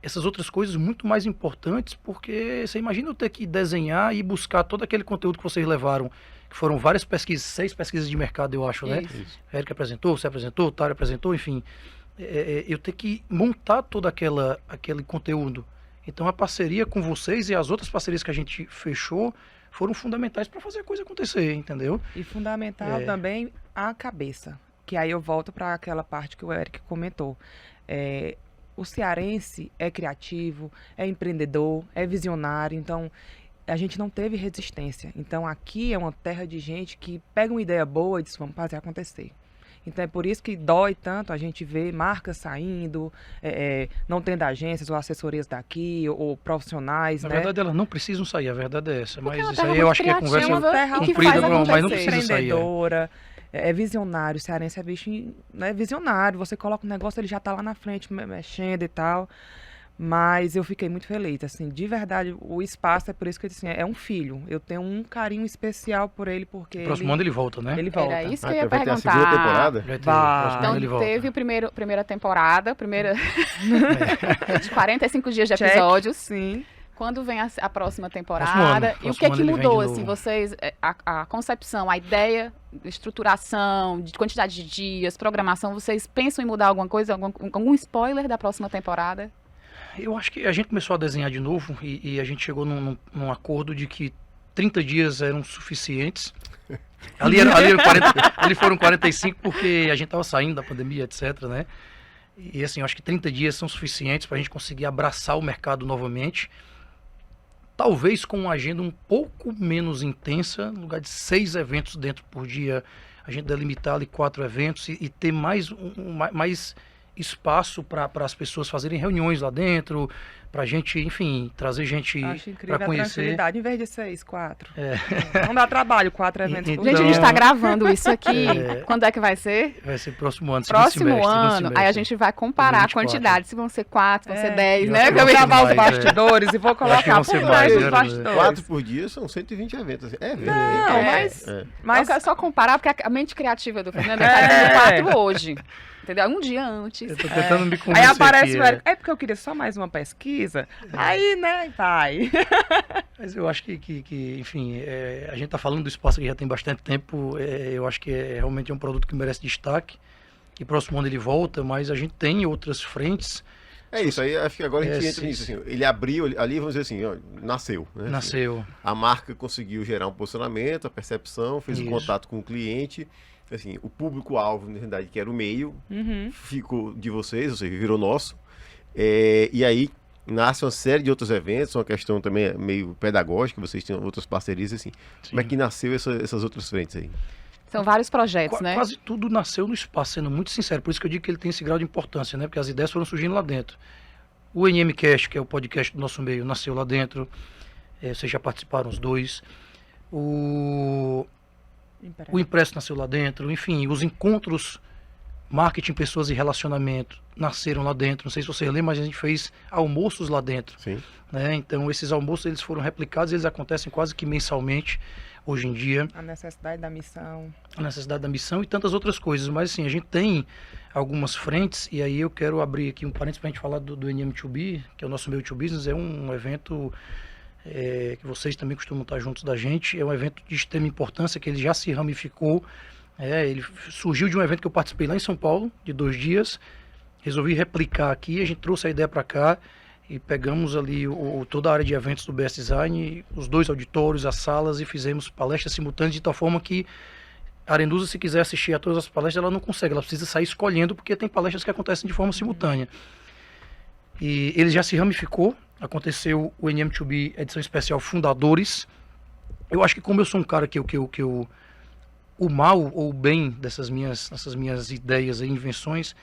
essas outras coisas muito mais importantes, porque você imagina eu ter que desenhar e buscar todo aquele conteúdo que vocês levaram, que foram várias pesquisas, 6 pesquisas de mercado, eu acho, né? Isso. A Erika apresentou, você apresentou, o Tário apresentou, enfim. Eu ter que montar todo aquele conteúdo. Então, a parceria com vocês e as outras parcerias que a gente fechou foram fundamentais para fazer a coisa acontecer, entendeu? E fundamental também a cabeça. Que aí eu volto para aquela parte que o Eric comentou. O cearense é criativo, é empreendedor, é visionário, então a gente não teve resistência. Então aqui é uma terra de gente que pega uma ideia boa e diz, vamos fazer acontecer. Então é por isso que dói tanto a gente ver marcas saindo, não tendo agências ou assessorias daqui, ou profissionais, Na né? verdade, elas não precisam sair, a verdade é essa. Porque é Mas uma isso terra aí eu muito acho que é conversa criativa terra e que comprida, faz mas não acontecer. precisa sair. Empreendedora, é visionário, o cearense é bicho, né, visionário, você coloca um negócio, ele já tá lá na frente mexendo e tal, mas eu fiquei muito feliz, assim, de verdade, o espaço é por isso que eu disse, assim, é um filho, eu tenho um carinho especial por ele, porque Próximo ano ele volta, né? ele volta. Era isso que eu ia então vai ter a perguntar. segunda temporada? Vai ter, Bah. próximo ano Então ele volta. teve primeira temporada, de 45 dias de Check. episódios. Sim. Quando vem a próxima Próximo temporada? ano. E o Próximo que ano que ele vem mudou, de assim, novo. vocês, a concepção, a ideia, estruturação, de quantidade de dias, programação, vocês pensam em mudar alguma coisa, algum spoiler da próxima temporada? Eu acho que a gente começou a desenhar de novo e a gente chegou num acordo de que 30 dias eram suficientes. Ali foram 45 porque a gente estava saindo da pandemia, etc, né? E assim, eu acho que 30 dias são suficientes para a gente conseguir abraçar o mercado novamente. Talvez com uma agenda um pouco menos intensa, no lugar de 6 eventos dentro por dia, a gente delimitar ali 4 eventos e ter mais espaço para as pessoas fazerem reuniões lá dentro, para a gente, enfim, trazer gente Acho incrível para a conhecer. tranquilidade, em vez de 6, 4. Não dá trabalho, 4 eventos por Então- Gente, a gente está gravando isso aqui. É. Quando é que vai ser? Vai ser próximo ano, segundo Próximo semestre, segundo ano. semestre. Aí a gente vai comparar a 2024. quantidade. Se vão ser 4, vão ser 10, eu né? acho que Eu vou vai ser gravar os mais, bastidores e vou acho que colocar vão por ser trás mais, dos né? bastidores. 4 por dia são 120 eventos. Assim. Não, mas- É. Mas Eu quero só comparar, porque a mente criativa do Fernando É. está fazendo 4 hoje. Entendeu? Um dia antes. Eu tô tentando me aí convencer aparece aqui, o Eric. É porque eu queria só mais uma pesquisa. Aí, né, vai. Mas eu acho que enfim, a gente está falando do espaço que já tem bastante tempo. Eu acho que realmente é um produto que merece destaque. Que próximo ano ele volta, mas a gente tem outras frentes. É isso, aí acho que agora a gente É, entra sim, nisso. Assim, ele abriu ali, vamos dizer assim, ó, nasceu. Né? Assim, Nasceu. a marca conseguiu gerar um posicionamento, a percepção, fez um Isso. contato com o cliente. Assim, o público-alvo, na verdade, que era o meio, ficou de vocês, ou seja, virou nosso. E aí nasce uma série de outros eventos, uma questão também meio pedagógica, vocês têm outras parcerias, assim. Como é que nasceu essas outras frentes aí? São vários projetos, né? Quase tudo nasceu no espaço, sendo muito sincero. Por isso que eu digo que ele tem esse grau de importância, né? Porque as ideias foram surgindo lá dentro. O NMcast, que é o podcast do nosso meio, nasceu lá dentro. Vocês já participaram os dois. o impresso nasceu lá dentro, enfim, os encontros marketing, pessoas e relacionamento nasceram lá dentro. Não sei se você lembra, mas a gente fez almoços lá dentro. Sim. Né? Então esses almoços eles foram replicados, eles acontecem quase que mensalmente hoje em dia. A necessidade da missão. A necessidade da missão e tantas outras coisas. Mas assim, a gente tem algumas frentes, e aí eu quero abrir aqui um parênteses para a gente falar do NM2B, que é o nosso meio to business, é um evento que vocês também costumam estar juntos da gente, é um evento de extrema importância, que ele já se ramificou. Ele surgiu de um evento que eu participei lá em São Paulo, de 2 dias, resolvi replicar aqui, a gente trouxe a ideia para cá, e pegamos ali toda a área de eventos do BS Design, os 2 auditórios, as salas, e fizemos palestras simultâneas de tal forma que a Arenusa, se quiser assistir a todas as palestras, ela não consegue, ela precisa sair escolhendo, porque tem palestras que acontecem de forma simultânea. E ele já se ramificou, aconteceu o NM2B edição especial Fundadores. Eu acho que como eu sou um cara que o mal ou o bem dessas minhas ideias e invenções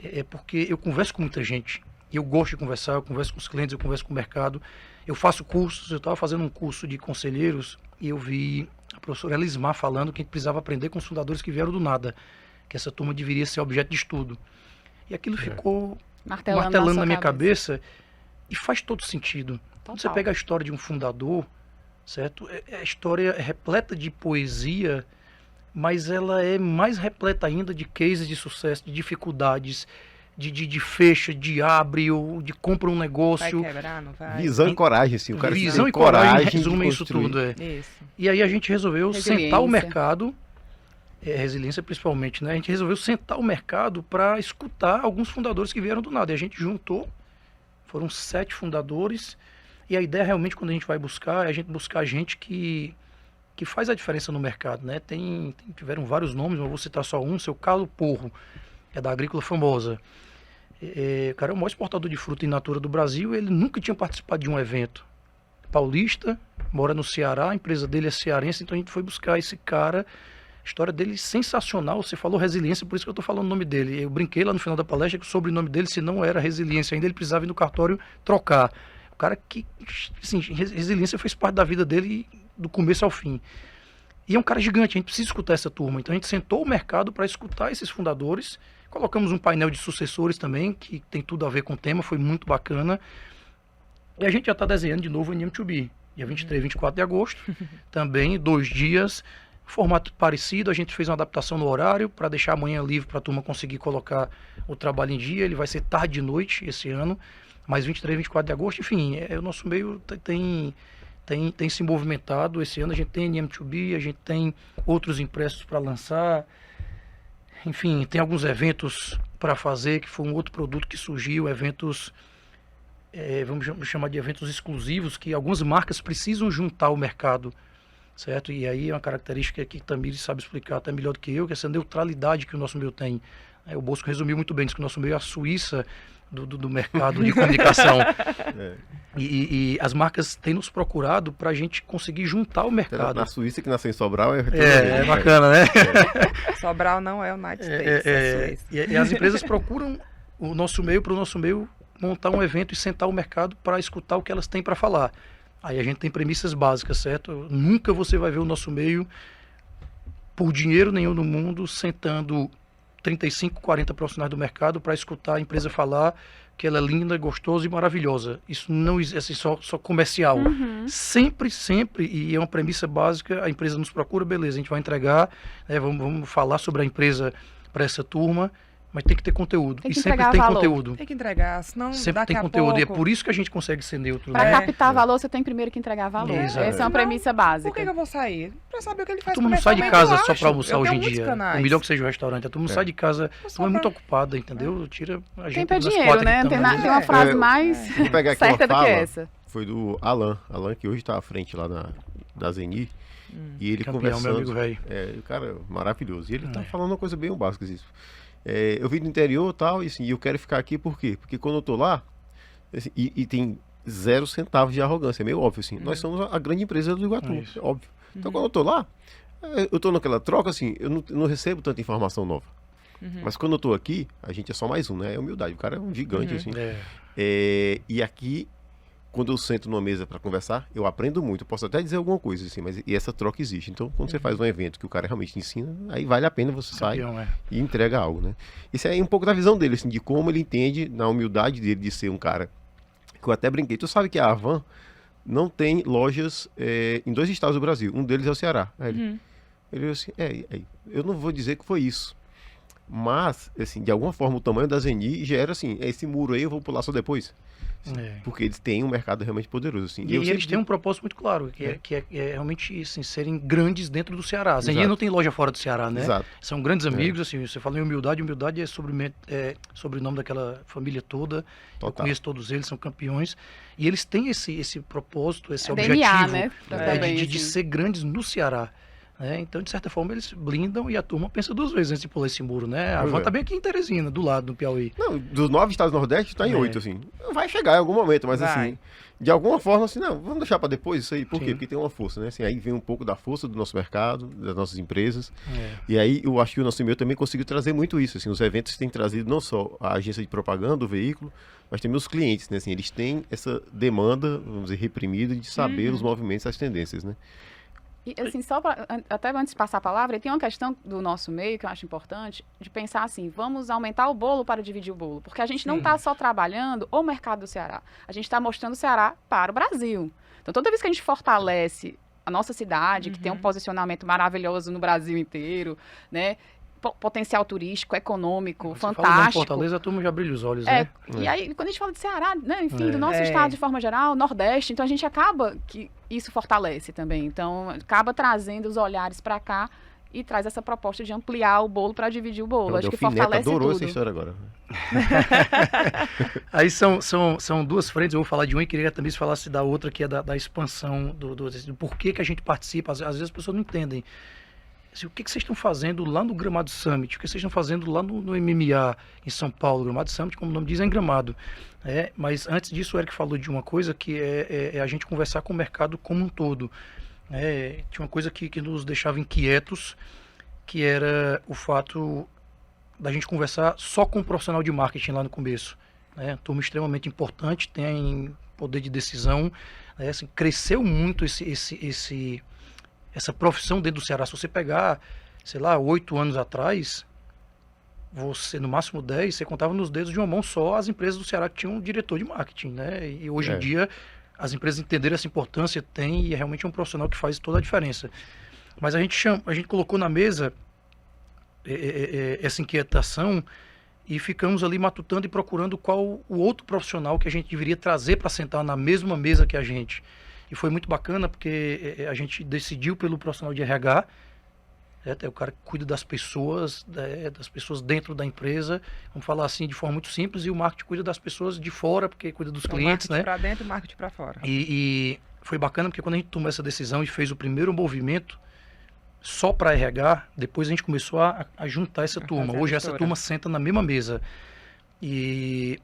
é porque eu converso com muita gente. Eu gosto de conversar, eu converso com os clientes, eu converso com o mercado. Eu faço cursos, eu estava fazendo um curso de conselheiros e eu vi a professora Elismar falando que a gente precisava aprender com os fundadores que vieram do nada, que essa turma deveria ser objeto de estudo. E aquilo ficou martelando na minha cabeça e faz todo sentido. Quando você pega a história de um fundador, certo? A história é repleta de poesia, mas ela é mais repleta ainda de cases de sucesso, de dificuldades, de fecha, de abre, ou de compra um negócio. Vai quebrar, não vai? Visão e coragem, sim. O cara Visão tem e coragem de resumem isso construir. tudo. Isso. E aí a gente resolveu Resiliência. sentar o mercado, resiliência principalmente, né? A gente resolveu sentar o mercado para escutar alguns fundadores que vieram do nada. E a gente juntou, foram 7 fundadores, e a ideia realmente, quando a gente vai buscar, é a gente buscar gente que faz a diferença no mercado, né? Tiveram vários nomes, mas vou citar só um, seu Carlos Porro, é da Agrícola Famosa. O cara é o maior exportador de fruta in natura do Brasil, ele nunca tinha participado de um evento. Paulista, mora no Ceará, a empresa dele é cearense, então a gente foi buscar esse cara, a história dele é sensacional. Você falou resiliência, por isso que eu estou falando o nome dele. Eu brinquei lá no final da palestra que o sobrenome dele, se não era resiliência ainda, ele precisava ir no cartório trocar. O cara que, assim, resiliência fez parte da vida dele do começo ao fim. E é um cara gigante, a gente precisa escutar essa turma. Então a gente sentou o mercado para escutar esses fundadores, colocamos um painel de sucessores também, que tem tudo a ver com o tema, foi muito bacana. E a gente já está desenhando de novo o NM2B, dia 23 e 24 de agosto, também 2 dias, formato parecido. A gente fez uma adaptação no horário para deixar amanhã livre para a turma conseguir colocar o trabalho em dia. Ele vai ser tarde e noite esse ano, mas 23 e 24 de agosto, enfim, o nosso meio tem se movimentado. Esse ano a gente tem NM2B, a gente tem outros impressos para lançar, enfim, tem alguns eventos para fazer, que foi um outro produto que surgiu, eventos, vamos chamar de eventos exclusivos, que algumas marcas precisam juntar o mercado, certo? E aí é uma característica que Tamires sabe explicar até melhor do que eu, que é essa neutralidade que o nosso meio tem. O Bosco resumiu muito bem, disse que o nosso meio é a Suíça do mercado de comunicação. E as marcas têm nos procurado para a gente conseguir juntar o mercado. Na Suíça, que nasceu em Sobral, é bacana, né? Sobral não é o United States, é Suíça. E as empresas procuram o nosso meio, para o nosso meio montar um evento e sentar o mercado para escutar o que elas têm para falar. Aí a gente tem premissas básicas, certo? Nunca você vai ver o nosso meio, por dinheiro nenhum no mundo, sentando 35, 40 profissionais do mercado para escutar a empresa falar que ela é linda, gostosa e maravilhosa. Isso não é assim, só comercial. Sempre, e é uma premissa básica, a empresa nos procura, beleza, a gente vai entregar, vamos falar sobre a empresa para essa turma, mas tem que ter conteúdo. Tem que e sempre entregar tem valor. Conteúdo. Tem que entregar, senão Sempre daqui tem a conteúdo. pouco... E é por isso que a gente consegue ser neutro. Para Né? captar valor, você tem primeiro que entregar valor. Exato. Essa é uma Não, premissa básica. Por que eu vou sair? Pra saber o que ele faz A turma não sai de casa só para almoçar hoje em dia. O melhor que seja o restaurante. A turma não sai de casa, a turma é muito ocupada, entendeu? Tira a gente Tempo é das dinheiro, quatro né? que Tem, tamo ali. tem uma frase mais Vou pegar aqui certa uma do que fala, essa. foi do Alan, que hoje está à frente lá da Zeni, e ele Campeão, conversando, meu amigo velho. o cara maravilhoso, e ele tá falando uma coisa bem básica isso. Eu vim do interior e tal, e assim, eu quero ficar aqui por quê? Porque quando eu tô lá, assim, e tem 0 centavos de arrogância, é meio óbvio assim, nós somos a grande empresa do Iguatu, Isso. é óbvio. Então quando eu tô lá, eu tô naquela troca assim, eu não recebo tanta informação nova. Mas quando eu tô aqui, a gente é só mais um, né? É humildade, o cara é um gigante assim. É. E aqui quando eu sento numa mesa para conversar, eu aprendo muito. Eu posso até dizer alguma coisa, assim, mas e essa troca existe. Então, quando você faz um evento que o cara realmente ensina, aí vale a pena você sair e entrega algo, né? Isso é um pouco da visão dele, assim, de como ele entende, na humildade dele de ser um cara, que eu até brinquei. Tu sabe que a Havan não tem lojas em 2 estados do Brasil. Um deles é o Ceará. Aí ele assim, eu não vou dizer que foi isso. Mas, assim, de alguma forma, o tamanho da Zeni gera, assim, esse muro aí eu vou pular só depois. Porque eles têm um mercado realmente poderoso. Assim. E eles têm um propósito muito claro, que é realmente assim, serem grandes dentro do Ceará. A Zeni não tem loja fora do Ceará, né? Exato. São grandes amigos, assim, você fala em humildade é sobrenome daquela família toda. Total. Eu conheço todos eles, são campeões. E eles têm esse propósito, esse DNA, objetivo, né? de ser grandes no Ceará. Então, de certa forma, eles blindam e a turma pensa 2 vezes antes de pular esse muro, né? A Havan tá bem aqui em Teresina, do lado do Piauí. Não, dos 9 estados do Nordeste, tá em 8, assim. Vai chegar em algum momento, mas assim, de alguma forma, assim, não, vamos deixar para depois isso aí. Por quê? Porque tem uma força, né? Assim, aí vem um pouco da força do nosso mercado, das nossas empresas. E aí, eu acho que o nosso e-mail também conseguiu trazer muito isso, assim. Os eventos têm trazido não só a agência de propaganda, o veículo, mas também os clientes, né? Assim, eles têm essa demanda, vamos dizer, reprimida de saber os movimentos, as tendências, né? E assim, até antes de passar a palavra, tem uma questão do nosso meio que eu acho importante, de pensar assim, vamos aumentar o bolo para dividir o bolo. Porque a gente não está só trabalhando o mercado do Ceará, a gente está mostrando o Ceará para o Brasil. Então, toda vez que a gente fortalece a nossa cidade, que tem um posicionamento maravilhoso no Brasil inteiro, né? Potencial turístico, econômico, fantástico. Em Fortaleza, a turma já brilha os olhos, né? E aí, quando a gente fala de Ceará, né, enfim, do nosso estado de forma geral, Nordeste, então a gente acaba que isso fortalece também. Então, acaba trazendo os olhares para cá e traz essa proposta de ampliar o bolo para dividir o bolo. Acho que fortalece adorou tudo. Essa história agora. Aí são 2 frentes, eu vou falar de uma e queria também que você falasse da outra, que é da expansão, do porquê que a gente participa. Às vezes as pessoas não entendem. Assim, o que vocês estão fazendo lá no Gramado Summit? O que vocês estão fazendo lá no MMA em São Paulo? Gramado Summit, como o nome diz, é em Gramado. Mas antes disso, o Eric falou de uma coisa que é a gente conversar com o mercado como um todo. Tinha uma coisa que nos deixava inquietos, que era o fato da gente conversar só com o profissional de marketing lá no começo. Turma extremamente importante, tem poder de decisão. Assim, cresceu muito essa profissão dentro do Ceará. Se você pegar, sei lá, 8 anos atrás, você, no máximo 10, você contava nos dedos de uma mão só as empresas do Ceará que tinham um diretor de marketing, né? E hoje em dia, as empresas entenderam essa importância, tem, e é realmente um profissional que faz toda a diferença. Mas a gente colocou na mesa essa inquietação e ficamos ali matutando e procurando qual o outro profissional que a gente deveria trazer para sentar na mesma mesa que a gente. E foi muito bacana porque a gente decidiu pelo profissional de RH, é o cara que cuida das pessoas dentro da empresa, vamos falar assim de forma muito simples, e o marketing cuida das pessoas de fora, porque cuida dos clientes, né? Marketing para dentro e marketing para fora. E foi bacana porque quando a gente tomou essa decisão e fez o primeiro movimento só para RH, depois a gente começou a juntar essa turma. Hoje essa turma senta na mesma mesa. E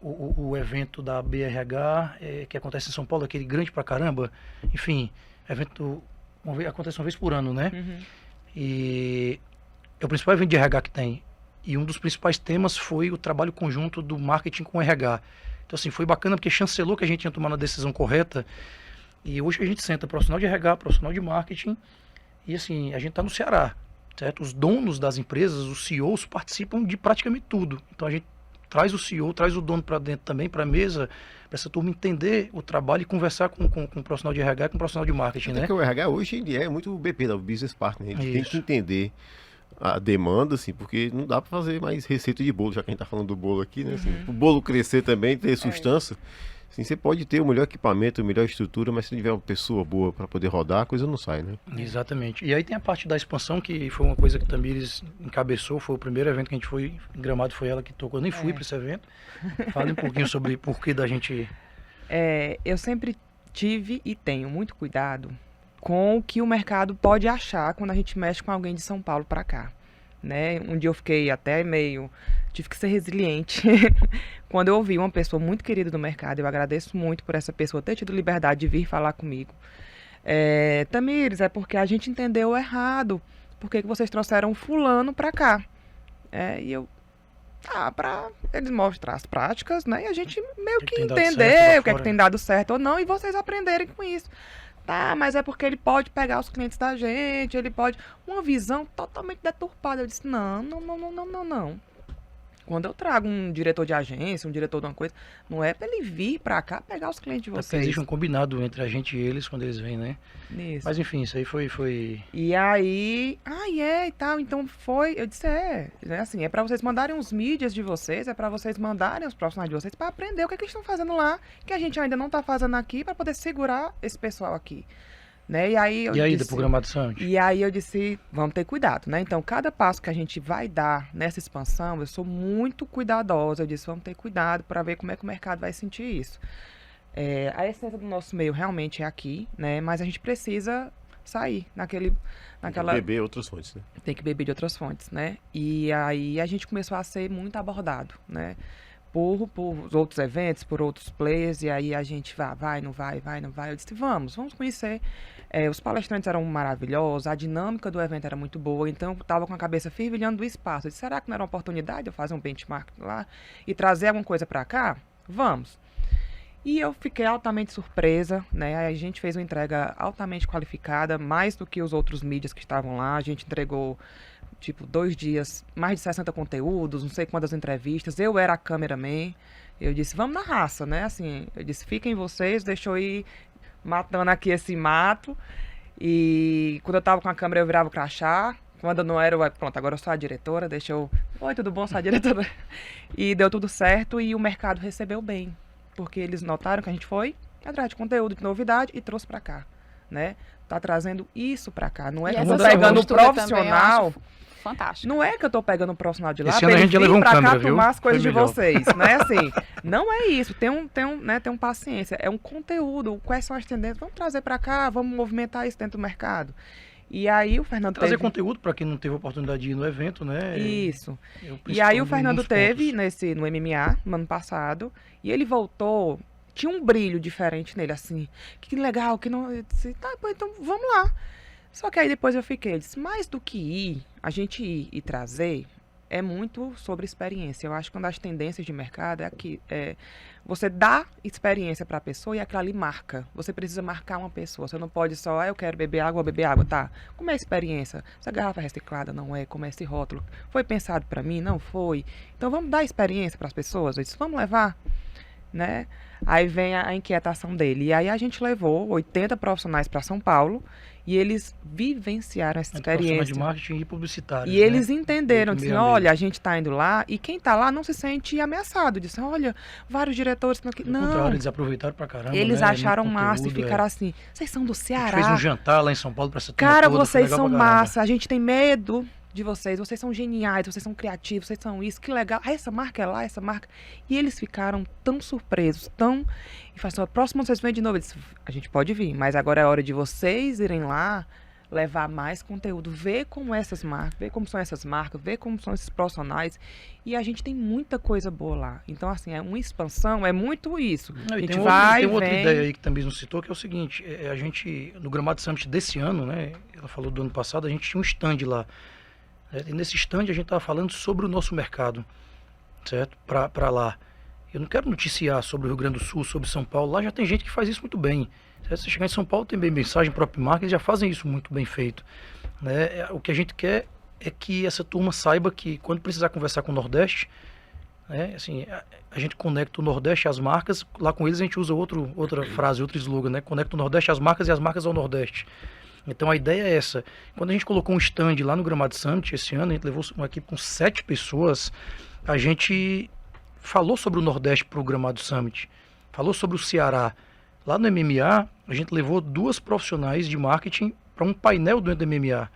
o evento da BRH, que acontece em São Paulo, aquele grande pra caramba, enfim, evento acontece uma vez por ano, né? E é o principal evento de RH que tem. E um dos principais temas foi o trabalho conjunto do marketing com o RH. Então, assim, foi bacana porque chancelou que a gente ia tomar a decisão correta. E hoje a gente senta profissional de RH, profissional de marketing, e assim, a gente está no Ceará, certo? Os donos das empresas, os CEOs, participam de praticamente tudo. Então a gente traz o CEO, traz o dono para dentro também, para a mesa, para essa turma entender o trabalho e conversar com o profissional de RH e com o profissional de marketing, né? Porque o RH hoje ele é muito o BP, o Business Partner. Ele tem que entender a demanda, assim, porque não dá para fazer mais receita de bolo, já que a gente está falando do bolo aqui, né? Assim, o bolo crescer também, ter substância. Assim, você pode ter o melhor equipamento, a melhor estrutura, mas se não tiver uma pessoa boa para poder rodar, a coisa não sai, né? Exatamente. E aí tem a parte da expansão, que foi uma coisa que a Tamires encabeçou, foi o primeiro evento que a gente foi em Gramado, foi ela que tocou. Eu nem fui para esse evento. Fale um pouquinho sobre por que da gente... Eu sempre tive e tenho muito cuidado com o que o mercado pode achar quando a gente mexe com alguém de São Paulo para cá, né? Um dia eu fiquei até tive que ser resiliente quando eu ouvi uma pessoa muito querida do mercado. Eu agradeço muito por essa pessoa ter tido liberdade de vir falar comigo. Tamires, é porque a gente entendeu errado. Por que vocês trouxeram fulano para cá? E eu Para eles mostrar as práticas, né? E a gente meio que tem dado entender certo lá o que é que fora. tem dado certo ou não e vocês aprenderem com isso. Tá, mas é porque ele pode pegar os clientes da gente, ele pode... Uma visão totalmente deturpada. Eu disse, não. Quando eu trago um diretor de agência, um diretor de uma coisa, não é pra ele vir pra cá pegar os clientes de Porque vocês. existe um combinado entre a gente e eles quando eles vêm, né? Isso. Mas enfim, isso aí foi... E aí, e tal, então foi, eu disse, né, assim, é pra vocês mandarem os mídias de vocês, é pra vocês mandarem os profissionais de vocês pra aprender o que eles estão fazendo lá, que a gente ainda não tá fazendo aqui, pra poder segurar esse pessoal aqui, né, e aí eu E aí, disse, do Gramado Summit? e aí eu disse, vamos ter cuidado, né, então cada passo que a gente vai dar nessa expansão, eu sou muito cuidadosa, eu disse, vamos ter cuidado pra ver como é que o mercado vai sentir isso. A essência do nosso meio realmente é aqui, né, mas a gente precisa sair naquela... Beber outras fontes, né? Tem que beber de outras fontes, né? E aí a gente começou a ser muito abordado, né? Por os outros eventos, por outros players, e aí a gente vai, não vai. Eu disse, vamos conhecer. Os palestrantes eram maravilhosos, a dinâmica do evento era muito boa, então eu estava com a cabeça fervilhando do espaço. Eu disse, será que não era uma oportunidade de eu fazer um benchmark lá e trazer alguma coisa para cá? Vamos. E eu fiquei altamente surpresa, né? A gente fez uma entrega altamente qualificada, mais do que os outros mídias que estavam lá. A gente entregou, 2 dias, mais de 60 conteúdos, não sei quantas entrevistas. Eu era a cameraman. Eu disse, vamos na raça, né? Assim, eu disse, fiquem vocês, deixa eu ir matando aqui esse mato. E quando eu tava com a câmera, eu virava o crachá. Quando eu não era, pronto, agora eu sou a diretora, deixa eu... Oi, tudo bom? Sou a diretora. E deu tudo certo e o mercado recebeu bem. Porque eles notaram que a gente foi atrás de conteúdo, de novidade e trouxe pra cá, né? Tá trazendo isso pra cá. Não é que eu tô pegando um profissional. Fantástico. Não é que eu tô pegando um profissional de lá Esse pra ano a ele gente já vir levou um pra cá câmera, viu? tomar as coisas Foi de melhor. vocês, né? Assim, não é isso. Tem paciência. É um conteúdo. Quais são as tendências? Vamos trazer pra cá, vamos movimentar isso dentro do mercado. E aí o Fernando Trazer teve... conteúdo para quem não teve a oportunidade de ir no evento, né? Isso. É o E principal aí o Fernando dos teve pontos. no MMA, no ano passado, e ele voltou, tinha um brilho diferente nele, assim, que legal, que não... Eu disse, tá, pô, então vamos lá. Só que aí depois eu disse, mais do que ir, a gente ir e trazer, é muito sobre experiência. Eu acho que uma das tendências de mercado você dá experiência para a pessoa e aquilo ali marca. Você precisa marcar uma pessoa. Você não pode só, eu quero beber água, tá. Como é a experiência? Essa garrafa é reciclada? Não é. Como é esse rótulo? Foi pensado para mim? Não foi. Então vamos dar experiência para as pessoas? Eu disse, vamos levar, né? Aí vem a inquietação dele. E aí a gente levou 80 profissionais para São Paulo e eles vivenciaram essa experiência. De marketing e publicitário. E eles entenderam, Meio disseram, a meio. olha, a gente está indo lá e quem está lá não se sente ameaçado. Disseram, olha, vários diretores estão aqui. Pelo Não, contrário, eles aproveitaram pra caramba. eles né? acharam Muito massa e conteúdo, ficaram assim, vocês são do A gente Ceará. fez um jantar lá em São Paulo pra essa turma Cara, toda, foi vocês legal são pra caramba. massa, a gente tem medo de vocês são geniais, vocês são criativos, vocês são isso, que legal. Ah, essa marca é lá, essa marca. E eles ficaram tão surpresos, E falaram assim, ó, próximo vocês vêm de novo. Eu disse, a gente pode vir, mas agora é hora de vocês irem lá, levar mais conteúdo, ver como essas marcas, ver como são essas marcas, ver como são esses profissionais. E a gente tem muita coisa boa lá. Então, assim, é uma expansão, é muito isso. Não, A e gente tem vai, outra vem... ideia aí que também nos citou, que é o seguinte, a gente, no Gramado Summit desse ano, né, ela falou do ano passado, a gente tinha um stand lá. E nesse stand a gente estava falando sobre o nosso mercado, certo? Para lá. Eu não quero noticiar sobre o Rio Grande do Sul, sobre São Paulo, lá já tem gente que faz isso muito bem. Se você chegar em São Paulo, tem bem mensagem, própria marca, eles já fazem isso muito bem feito. Né? O que a gente quer é que essa turma saiba que quando precisar conversar com o Nordeste, né, assim, a gente conecta o Nordeste às marcas, lá com eles a gente usa outra frase, outro slogan, né? Conecta o Nordeste às marcas e as marcas ao Nordeste. Então a ideia é essa. Quando a gente colocou um stand lá no Gramado Summit esse ano, a gente levou uma equipe com 7 pessoas, a gente falou sobre o Nordeste para o Gramado Summit, falou sobre o Ceará. Lá no MMA, a gente levou 2 profissionais de marketing para um painel dentro do MMA.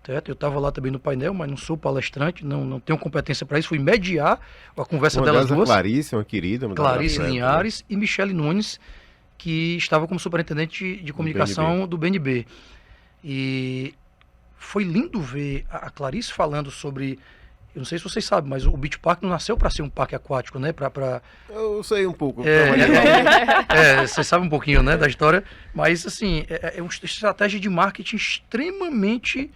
Certo? Eu estava lá também no painel, mas não sou palestrante, não tenho competência para isso. Fui mediar a conversa delas duas. Clarice, uma querida. Clarice Linhares e Michele Nunes, que estava como superintendente de comunicação do BNB. E foi lindo ver a Clarice falando sobre... Eu não sei se vocês sabem, mas o Beach Park não nasceu para ser um parque aquático, né? Eu sei um pouco. Vocês sabem um pouquinho, né, da história. Mas, assim, é uma estratégia de marketing extremamente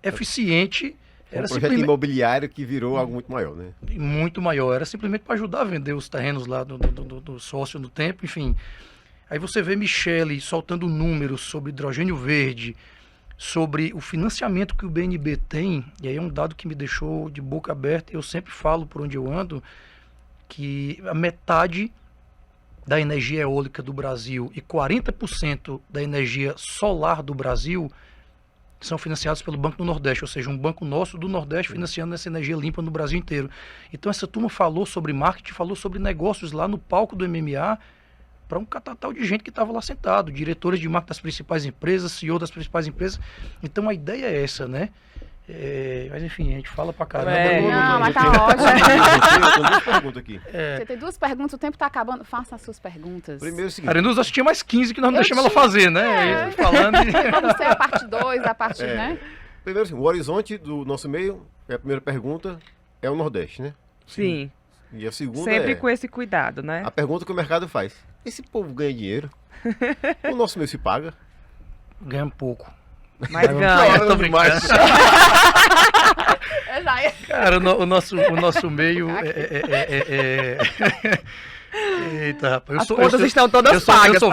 eficiente Um projeto imobiliário que virou algo muito maior, né? Muito maior. Era simplesmente para ajudar a vender os terrenos lá do sócio no tempo, enfim. Aí você vê Michele soltando números sobre hidrogênio verde, sobre o financiamento que o BNB tem, e aí é um dado que me deixou de boca aberta. Eu sempre falo por onde eu ando que a metade da energia eólica do Brasil e 40% da energia solar do Brasil são financiados pelo Banco do Nordeste, ou seja, um banco nosso do Nordeste financiando essa energia limpa no Brasil inteiro. Então essa turma falou sobre marketing, falou sobre negócios lá no palco do MMA para um catatal de gente que estava lá sentado, diretores de marketing das principais empresas, CEO das principais empresas. Então a ideia é essa, né? Mas enfim, a gente fala pra caramba. Não, mas tá ótimo. Tem duas perguntas aqui. Você tem 2 perguntas, o tempo tá acabando. Faça as suas perguntas. Primeiro é o seguinte. Arenusa, nós tinha mais 15 que nós não deixamos ela fazer, né? Falando Vamos ter a parte 2, a parte, né? Primeiro, assim, o horizonte do nosso meio, a primeira pergunta, é o Nordeste, né? Sim. E a segunda Sempre com esse cuidado, né? a pergunta que o mercado faz. Esse povo ganha dinheiro? O nosso meio se paga? ganha pouco. Mas ganha. Tô brincando. Cara, o nosso meio Eita, rapaz. As contas estão todas pagas, eu sou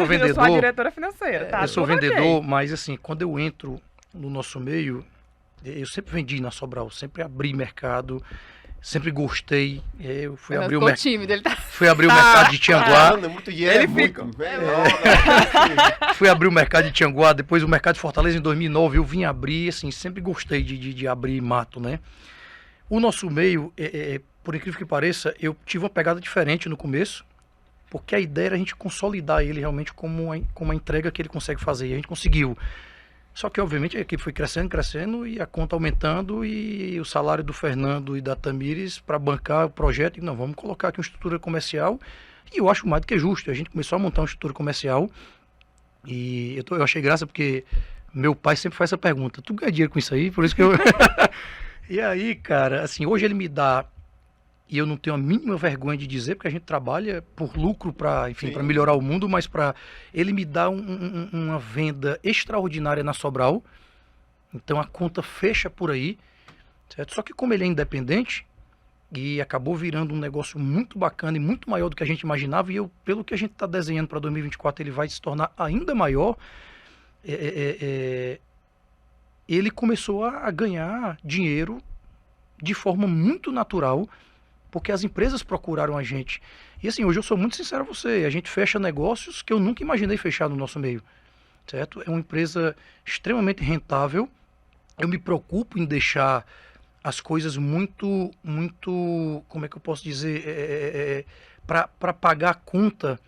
vendedor. Eu sou a diretora financeira, tá? Eu sou vendedor, mas assim, quando eu entro no nosso meio, eu sempre vendi na Sobral, sempre abri mercado, sempre gostei. Eu fui abrir o mercado. Fui abrir o mercado de Tianguá. Fui abrir o mercado de Tianguá, depois o mercado de Fortaleza em 2009, eu vim abrir, assim, sempre gostei de abrir mato, né? O nosso meio, por incrível que pareça, eu tive uma pegada diferente no começo, porque a ideia era a gente consolidar ele realmente como uma entrega que ele consegue fazer, e a gente conseguiu. Só que, obviamente, a equipe foi crescendo e a conta aumentando, e o salário do Fernando e da Tamires para bancar o projeto, e não, vamos colocar aqui uma estrutura comercial, e eu acho mais do que justo. A gente começou a montar uma estrutura comercial, e eu achei graça porque meu pai sempre faz essa pergunta: tu ganha dinheiro com isso aí? Por isso que eu... E aí, cara, assim, hoje ele me dá, e eu não tenho a mínima vergonha de dizer, porque a gente trabalha por lucro para, enfim, para melhorar o mundo, mas ele me dá uma venda extraordinária na Sobral. Então a conta fecha por aí, certo? Só que como ele é independente e acabou virando um negócio muito bacana e muito maior do que a gente imaginava, e pelo que a gente está desenhando para 2024, ele vai se tornar ainda maior. Ele começou a ganhar dinheiro de forma muito natural, porque as empresas procuraram a gente. E assim, hoje eu sou muito sincero a você, a gente fecha negócios que eu nunca imaginei fechar no nosso meio, certo? É uma empresa extremamente rentável, eu me preocupo em deixar as coisas muito, como é que eu posso dizer, para pagar a conta,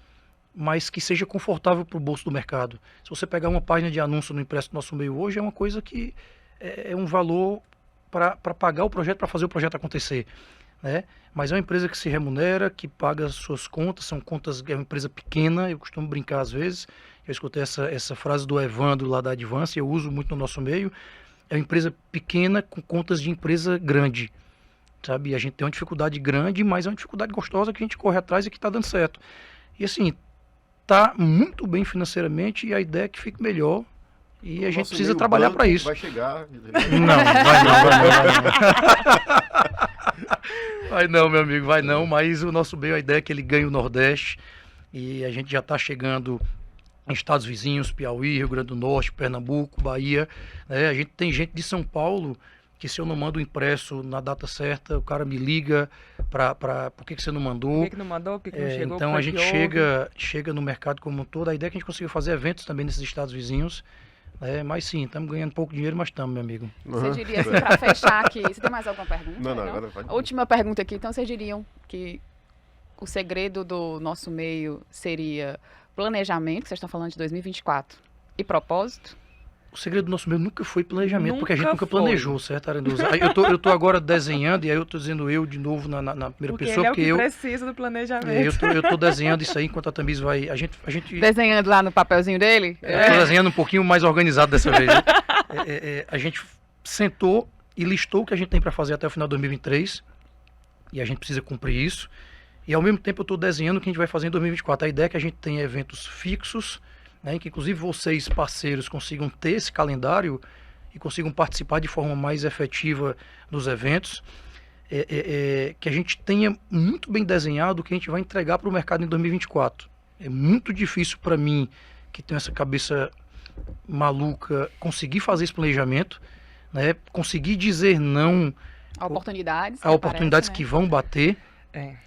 mas que seja confortável para o bolso do mercado. Se você pegar uma página de anúncio no impresso do nosso meio hoje, é uma coisa que é um valor para pagar o projeto, para fazer o projeto acontecer, né? Mas é uma empresa que se remunera, que paga as suas contas, são contas, é uma empresa pequena, eu costumo brincar às vezes, eu escutei essa frase do Evandro lá da Advance, eu uso muito no nosso meio, é uma empresa pequena com contas de empresa grande, sabe? E a gente tem uma dificuldade grande, mas é uma dificuldade gostosa que a gente corre atrás e que está dando certo. E assim, tá muito bem financeiramente e a ideia é que fique melhor. E a gente precisa trabalhar para isso. Vai chegar. Não, vai não. Vai não, meu amigo, vai não. Mas o nosso meio, a ideia é que ele ganhe o Nordeste. E a gente já está chegando em estados vizinhos, Piauí, Rio Grande do Norte, Pernambuco, Bahia. Né? A gente tem gente de São Paulo que, se eu não mando o impresso na data certa, o cara me liga por que você não mandou? Por que não mandou? Por que não chegou? Então a gente chega no mercado como um todo. A ideia é que a gente consiga fazer eventos também nesses estados vizinhos. Mas sim, estamos ganhando pouco dinheiro, mas estamos, meu amigo. Você diria assim, para fechar aqui, você tem mais alguma pergunta? Não, agora pode. A última pergunta aqui, então vocês diriam que o segredo do nosso meio seria planejamento, que vocês estão falando de 2024, e propósito? O segredo do nosso meio nunca foi planejamento, porque a gente nunca foi. Planejou, certo, Arenduza? Eu tô agora desenhando, e aí eu tô dizendo eu de novo na primeira pessoa, porque ele precisa do planejamento. Eu tô desenhando isso aí, enquanto a Tamires vai... A gente desenhando lá no papelzinho dele? Tô desenhando um pouquinho mais organizado dessa vez. Né? A gente sentou e listou o que a gente tem para fazer até o final de 2023, e a gente precisa cumprir isso, e ao mesmo tempo eu tô desenhando o que a gente vai fazer em 2024. A ideia é que a gente tenha eventos fixos, né, que inclusive vocês, parceiros, consigam ter esse calendário e consigam participar de forma mais efetiva dos eventos, que a gente tenha muito bem desenhado o que a gente vai entregar para o mercado em 2024. É muito difícil para mim, que tenho essa cabeça maluca, conseguir fazer esse planejamento, né? Conseguir dizer não a oportunidades que vão bater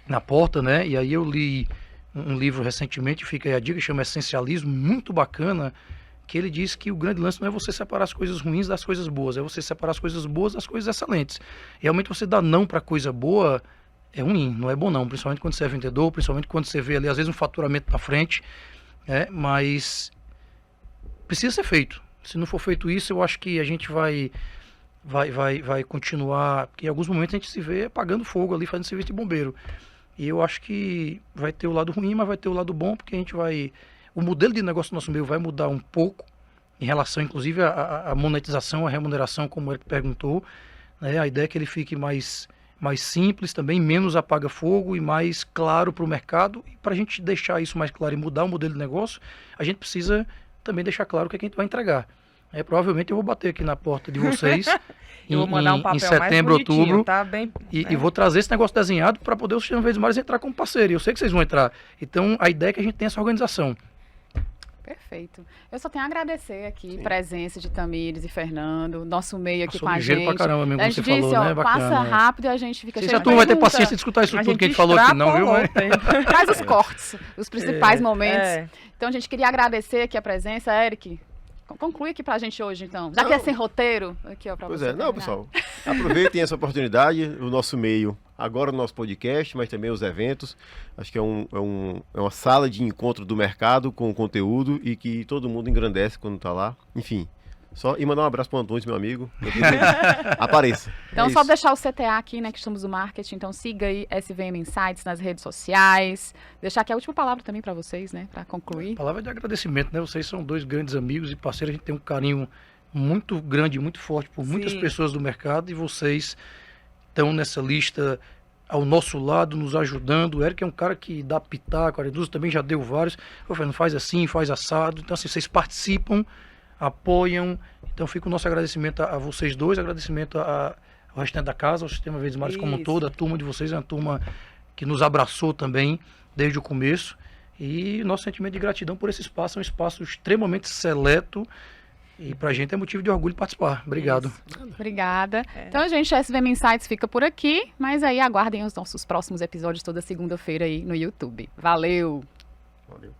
na porta, né? E aí eu li um livro recentemente, fica aí a dica, chama Essencialismo, muito bacana, que ele diz que o grande lance não é você separar as coisas ruins das coisas boas, é você separar as coisas boas das coisas excelentes. Realmente você dá não para coisa boa é ruim, não é bom não, principalmente quando você é vendedor, principalmente quando você vê ali às vezes um faturamento na frente, mas precisa ser feito. Se não for feito isso, eu acho que a gente vai continuar, porque em alguns momentos a gente se vê apagando fogo ali, fazendo serviço de bombeiro. E eu acho que vai ter o lado ruim, mas vai ter o lado bom, porque a gente vai... O modelo de negócio do nosso meio vai mudar um pouco, em relação, inclusive, à monetização, à remuneração, como ele perguntou. Né? A ideia é que ele fique mais simples também, menos apaga-fogo e mais claro para o mercado. E para a gente deixar isso mais claro e mudar o modelo de negócio, a gente precisa também deixar claro o que a gente vai entregar. Provavelmente eu vou bater aqui na porta de vocês eu vou mandar um papel em setembro, mais outubro, tá bem, e vou trazer esse negócio desenhado para poder o Sistema Verdes Mares entrar como parceiro. E eu sei que vocês vão entrar. Então, a ideia é que a gente tenha essa organização. Perfeito. Eu só tenho a agradecer aqui a presença de Tamires e Fernando, nosso meio aqui com a gente. Pra caramba mesmo, a gente você disse, falou, né? Bacana, passa rápido e a gente fica cheio de perguntas. Já tu vai ter paciência de escutar isso tudo que a gente falou aqui, não, viu? Faz os cortes, os principais momentos. Então, a gente queria agradecer aqui a presença, Eric. Conclui aqui pra gente hoje, então. Já que é sem roteiro, aqui, ó, pra você. Pessoal, aproveitem essa oportunidade, o nosso meio, agora o nosso podcast, mas também os eventos. Acho que é uma sala de encontro do mercado com conteúdo e que todo mundo engrandece quando tá lá. Enfim, e mandar um abraço pro Antônio, meu amigo. Apareça. Então, só deixar o CTA aqui, né, que estamos no marketing. Então, siga aí SVM Insights nas redes sociais. Deixar aqui a última palavra também para vocês, né, para concluir. Palavra de agradecimento, né? Vocês são dois grandes amigos e parceiros. A gente tem um carinho muito grande, muito forte por muitas pessoas do mercado. E vocês estão nessa lista ao nosso lado, nos ajudando. O Eric é um cara que dá pitaco, a Aredusa também já deu vários. Eu falei, não faz assim, faz assado. Então, assim, vocês participam, apoiam. Então fica o nosso agradecimento a vocês dois, agradecimento ao restante da casa, ao Sistema Verdes Mares como um todo, a turma de vocês é uma turma que nos abraçou também desde o começo, e nosso sentimento de gratidão por esse espaço, é um espaço extremamente seleto e pra gente é motivo de orgulho participar. Obrigado. Obrigada. Então, gente, a SVM Insights fica por aqui, mas aí aguardem os nossos próximos episódios toda segunda-feira aí no YouTube. Valeu! Valeu.